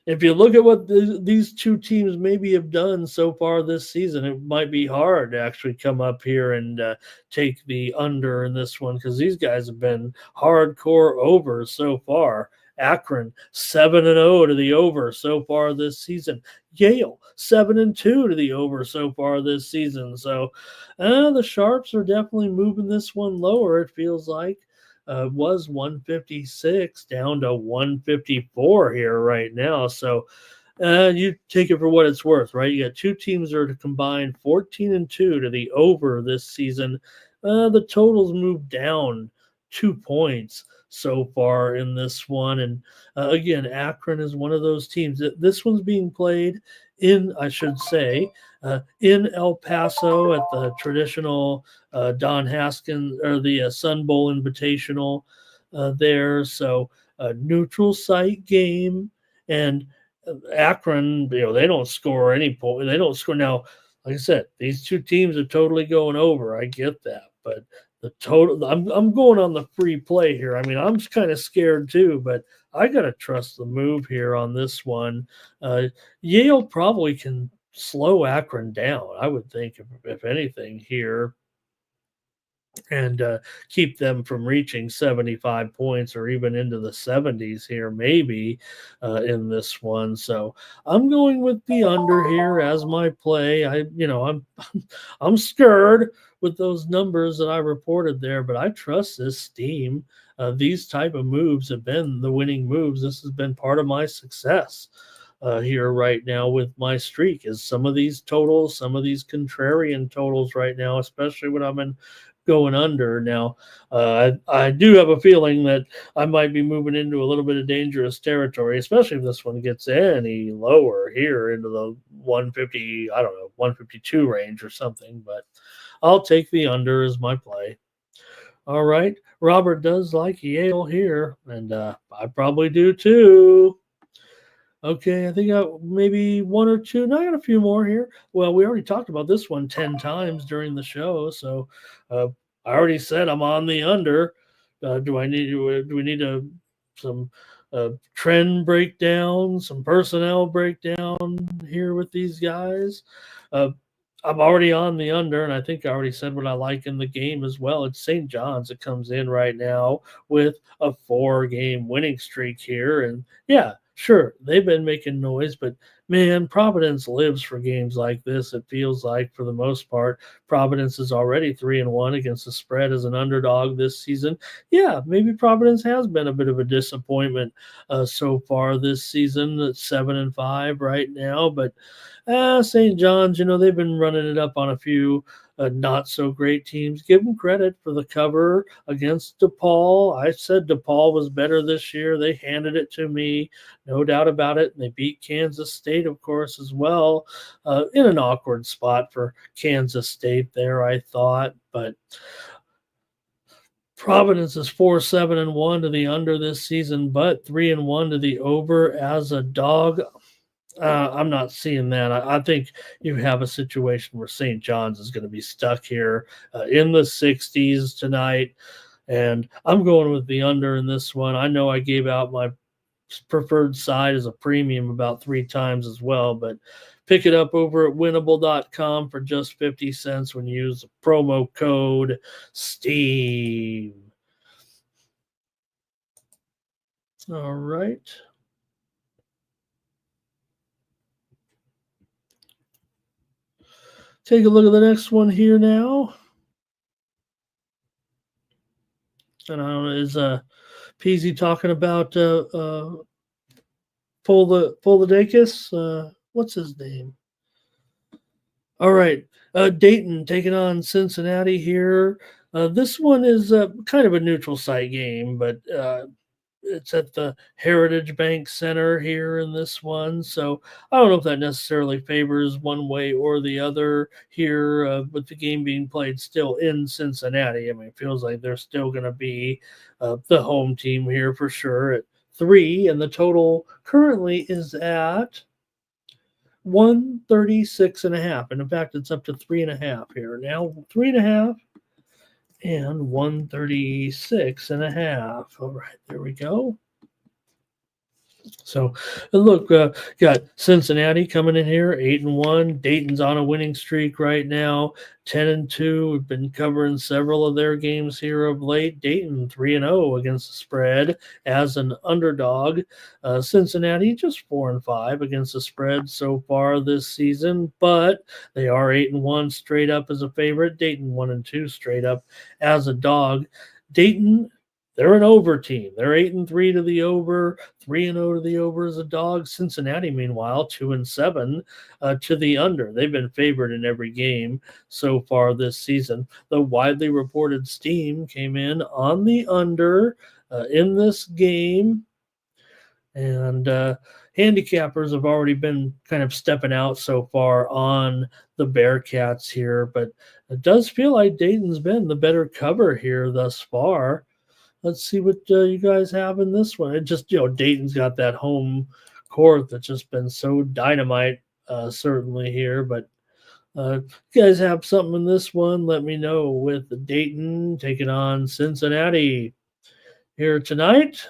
if you look at what these two teams maybe have done so far this season, it might be hard to actually come up here and take the under in this one, because these guys have been hardcore overs so far. Akron 7-0 to the over so far this season. Yale 7-2 to the over so far this season. So the Sharps are definitely moving this one lower, it feels like. Was 156 down to 154 here right now. So you take it for what it's worth, right? You got two teams that are combined 14-2 to the over this season. The totals moved down 2 points so far in this one. And again, Akron is one of those teams. This one's being played in, I should say, in El Paso at the traditional Don Haskins or the Sun Bowl Invitational there. So a neutral site game, and Akron, they don't score any point. They don't score. Now, like I said, these two teams are totally going over. I get that, but the total, I'm going on the free play here. I mean, I'm kind of scared too, but I gotta trust the move here on this one. Yale probably can slow Akron down, I would think, if anything here, and keep them from reaching 75 points or even into the 70s here, maybe in this one. So I'm going with the under here as my play. I'm scared with those numbers that I reported there, but I trust this steam. These type of moves have been the winning moves. This has been part of my success here right now with my streak, is some of these totals, some of these contrarian totals right now, especially when I'm in going under. Now, I do have a feeling that I might be moving into a little bit of dangerous territory, especially if this one gets any lower here into the 150, 152 range or something. But I'll take the under as my play. All right. Robert does like Yale here, and I probably do too. Okay, I think maybe one or two. No, I got a few more here. Well, we already talked about this one 10 times during the show, so uh, I already said I'm on the under. Do we need some trend breakdown, some personnel breakdown here with these guys? Uh, I'm already on the under, and I think I already said what I like in the game as well. It's St. John's that comes in right now with a 4-game winning streak here, and yeah, sure, they've been making noise, but man, Providence lives for games like this. It feels like, for the most part, Providence is already 3-1 against the spread as an underdog this season. Yeah, maybe Providence has been a bit of a disappointment so far this season. At 7-5 right now, but St. John's, they've been running it up on a few not so great teams. Give them credit for the cover against DePaul. I said DePaul was better this year. They handed it to me, no doubt about it. And they beat Kansas State, of course, as well, in an awkward spot for Kansas State there, I thought. But Providence is 4-7-1 to the under this season, but 3-1 to the over as a dog. I'm not seeing that. I think you have a situation where St. John's is going to be stuck here in the 60s tonight, and I'm going with the under in this one. I know I gave out my preferred side as a premium about 3 times as well, but pick it up over at winnable.com for just 50 cents when you use the promo code STEAM. All right. Take a look at the next one here now. And I don't know, is Peasy talking about Pull the Dacus? What's his name? All right. Dayton taking on Cincinnati here. This one is kind of a neutral site game, but it's at the Heritage Bank Center here in this one. So I don't know if that necessarily favors one way or the other here, with the game being played still in Cincinnati. I mean, it feels like they're still going to be the home team here for sure at 3, and the total currently is at 136.5. And in fact, it's up to 3.5 here now. 3.5 and 136.5. All right, there we go. So look, got Cincinnati coming in here, 8-1. Dayton's on a winning streak right now, 10-2. We've been covering several of their games here of late. Dayton 3-0 against the spread as an underdog. Cincinnati just 4-5 against the spread so far this season, but they are 8-1 straight up as a favorite. Dayton 1-2 straight up as a dog. Dayton, they're an over team. They're 8-3 to the over, 3-0 to the over as a dog. Cincinnati, meanwhile, 2-7 to the under. They've been favored in every game so far this season. The widely reported steam came in on the under in this game. And handicappers have already been kind of stepping out so far on the Bearcats here. But it does feel like Dayton's been the better cover here thus far. Let's see what you guys have in this one. It just, Dayton's got that home court that's just been so dynamite, certainly here. But you guys have something in this one, let me know, with Dayton taking on Cincinnati here tonight.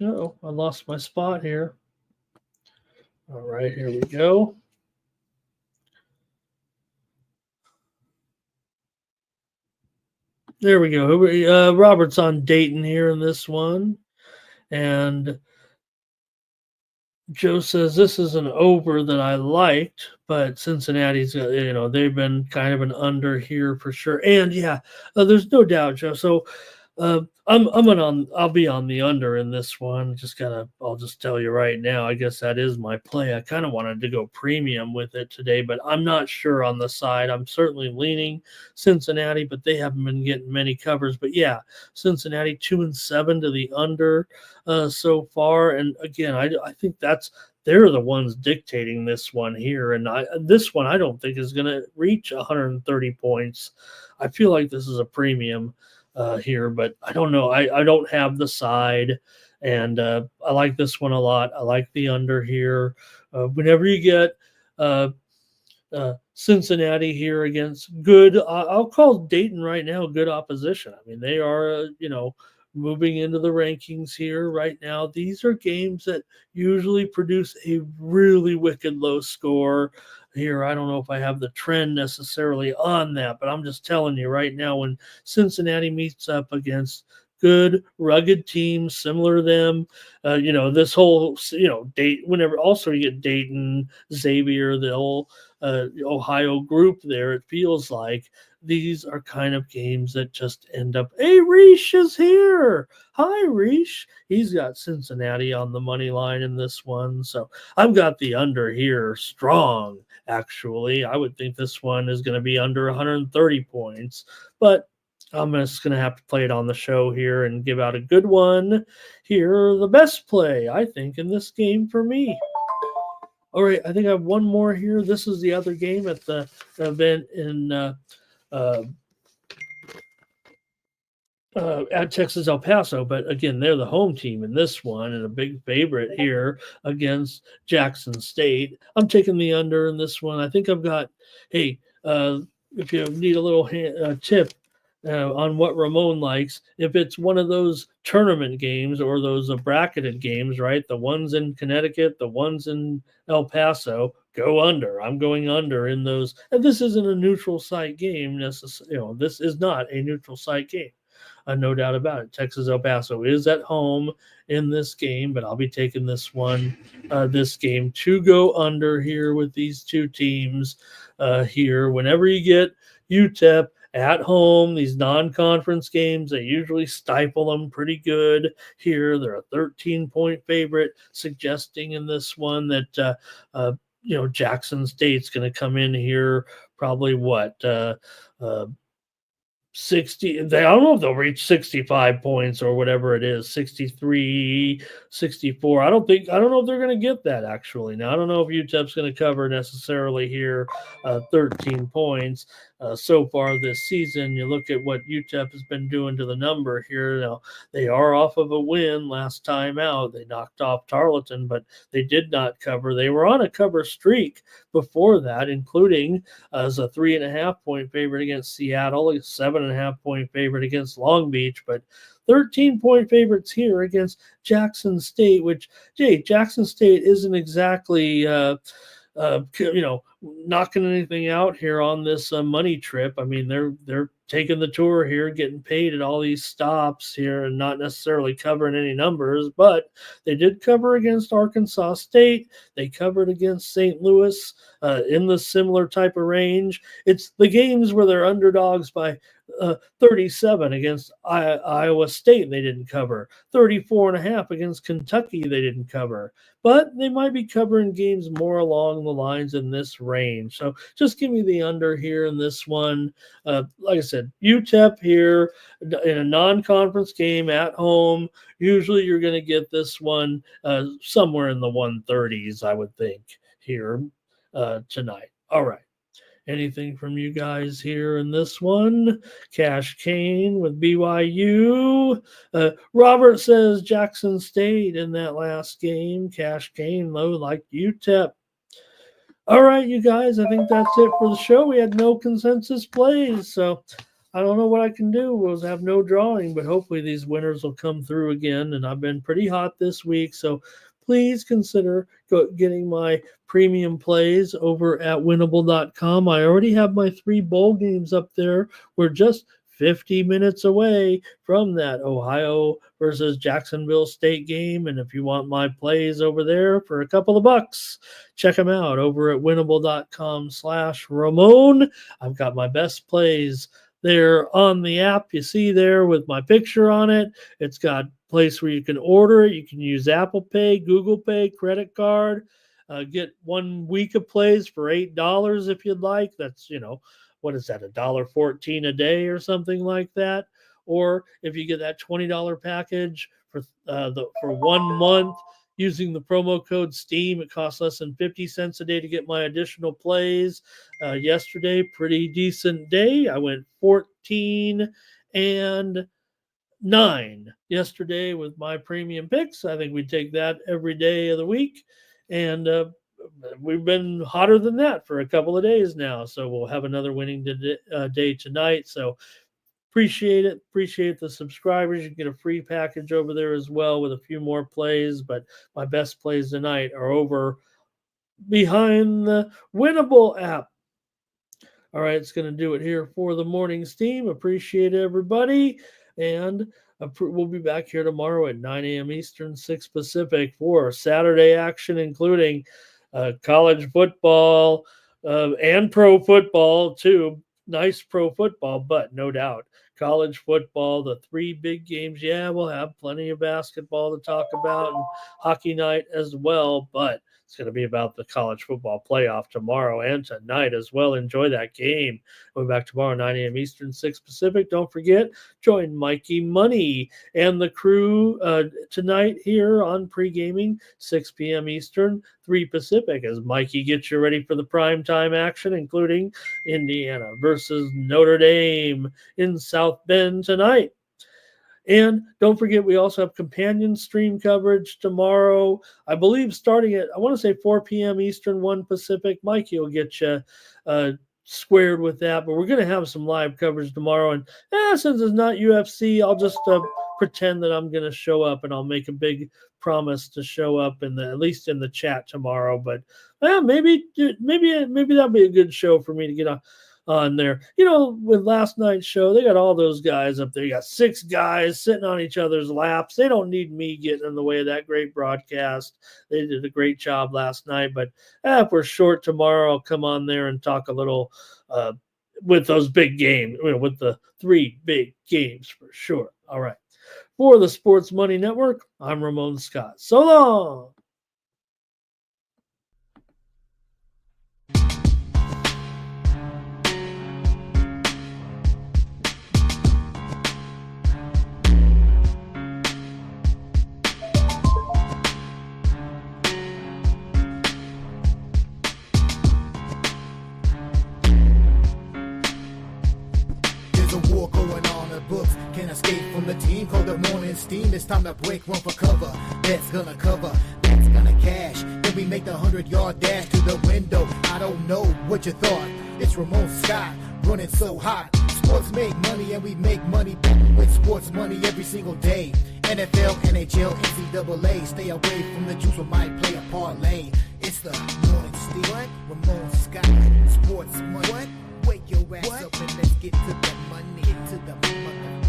Oh, I lost my spot here. All right, here we go. There we go. Robert's on Dayton here in this one. And Joe says this is an over that I liked, but Cincinnati's, they've been kind of an under here for sure. And yeah, there's no doubt, Joe. So I'll be on the under in this one. I'll just tell you right now. I guess that is my play. I kind of wanted to go premium with it today, but I'm not sure on the side. I'm certainly leaning Cincinnati, but they haven't been getting many covers. But yeah, Cincinnati 2-7 to the under so far. And again, I think they're the ones dictating this one here. And this one I don't think is going to reach 130 points. I feel like this is a premium here, but I don't know. I don't have the side, and I like this one a lot. I like the under here. Whenever you get uh, Cincinnati here against good, I'll call Dayton right now good opposition. I mean, they are, moving into the rankings here right now. These are games that usually produce a really wicked low score. Here, I don't know if I have the trend necessarily on that, but I'm just telling you right now, when Cincinnati meets up against good, rugged teams similar to them, this whole, whenever also you get Dayton, Xavier, the whole Ohio group there, it feels like these are kind of games that just end up, hey, Reese is here. Hi, Reese. He's got Cincinnati on the money line in this one. So I've got the under here strong, actually. I would think this one is going to be under 130 points, but I'm just going to have to play it on the show here and give out a good one. Here, the best play, I think, in this game for me. All right, I think I have one more here. This is the other game at the event in at Texas El Paso, but again, they're the home team in this one and a big favorite here against Jackson State. I'm taking the under in this one. I think I've got, hey, if you need a little tip on what Ramon likes, if it's one of those tournament games or those bracketed games, right? The ones in Connecticut, the ones in El Paso, go under. I'm going under in those. And this isn't a neutral site game necessarily. This is not a neutral site game. No doubt about it. Texas El Paso is at home in this game, but I'll be taking this game to go under here with these two teams here. Whenever you get UTEP at home, these non-conference games, they usually stifle them pretty good here. They're a 13-point favorite, suggesting in this one that Jackson State's going to come in here probably 60. I don't know if they'll reach 65 points or whatever it is, 63, 64. I don't know if they're going to get that actually. Now, I don't know if UTEP's going to cover necessarily here 13 points so far this season. You look at what UTEP has been doing to the number here. Now, they are off of a win last time out. They knocked off Tarleton, but they did not cover. They were on a cover streak before that, including as a 3.5-point favorite against Seattle, a 7.5-point favorite against Long Beach, but 13-point favorites here against Jackson State, which, Jackson State isn't exactly, knocking anything out here on this money trip. I mean, they're taking the tour here, getting paid at all these stops here and not necessarily covering any numbers, but they did cover against Arkansas State. They covered against St. Louis in the similar type of range. It's the games where they're underdogs by 37 against Iowa State, they didn't cover. 34.5 against Kentucky, they didn't cover. But they might be covering games more along the lines in this range. So just give me the under here in this one. Like I said, UTEP here in a non-conference game at home. Usually you're going to get this one somewhere in the 130s, I would think, here tonight. All right. Anything from you guys here in this one? Cash Kane with BYU. Robert says Jackson State in that last game. Cash Kane, low like UTEP. All right, you guys, I think that's it for the show. We had no consensus plays, so I don't know what I can do. We'll have no drawing, but hopefully these winners will come through again. And I've been pretty hot this week, so please consider getting my premium plays over at winnable.com. I already have my 3 bowl games up there. We're just 50 minutes away from that Ohio versus Jacksonville State game. And if you want my plays over there for a couple of bucks, check them out over at winnable.com/Ramon. I've got my best plays there on the app. You see there with my picture on it. It's got a place where you can order it. You can use Apple Pay, Google Pay, credit card. Get 1 week of plays for $8 if you'd like. That's, what is that, $1.14 a day or something like that? Or if you get that $20 package for 1 month using the promo code STEAM, it costs less than 50 cents a day to get my additional plays. Yesterday, pretty decent day. I went 14-9 yesterday with my premium picks. I think we take that every day of the week. And we've been hotter than that for a couple of days now. So we'll have another winning day tonight. So appreciate it. Appreciate the subscribers. You can get a free package over there as well with a few more plays. But my best plays tonight are over behind the Winnable app. All right, it's going to do it here for the morning steam. Appreciate everybody. And we'll be back here tomorrow at 9 a.m. Eastern, 6 Pacific for Saturday action, including college football and pro football, too. Nice pro football, but no doubt college football, the 3 big games. Yeah, we'll have plenty of basketball to talk about and hockey night as well, but it's going to be about the college football playoff tomorrow and tonight as well. Enjoy that game. We'll be back tomorrow, 9 a.m. Eastern, 6 Pacific. Don't forget, join Mikey Money and the crew tonight here on Pre-Gaming, 6 p.m. Eastern, 3 Pacific, as Mikey gets you ready for the primetime action, including Indiana versus Notre Dame in South Bend tonight. And don't forget, we also have companion stream coverage tomorrow, I believe starting at, I want to say 4 p.m. Eastern, 1 Pacific. Mikey will get you squared with that, but we're going to have some live coverage tomorrow. And since it's not UFC, I'll just pretend that I'm going to show up, and I'll make a big promise to show up at least in the chat tomorrow. But maybe that'll be a good show for me to get on there. With last night's show, they got all those guys up there. You got 6 guys sitting on each other's laps. They don't need me getting in the way of that great broadcast. They did a great job last night. But if we're short tomorrow, I'll come on there and talk a little with those big games, with the 3 big games for sure. All right. For the Sports Money Network, I'm Ramon Scott. So long. Can't escape from the team, called the morning steam. It's time to break one for cover. That's gonna cover, that's gonna cash. Then we make the 100-yard dash to the window. I don't know what you thought. It's Ramon Scott running so hot. Sports make money and we make money with sports money every single day. NFL, NHL, NCAA. Stay away from the juice, we might play a parlay. It's the morning steam. What? Ramon Scott, sports money. What? Wake your ass up and let's get to the money. Get to the money.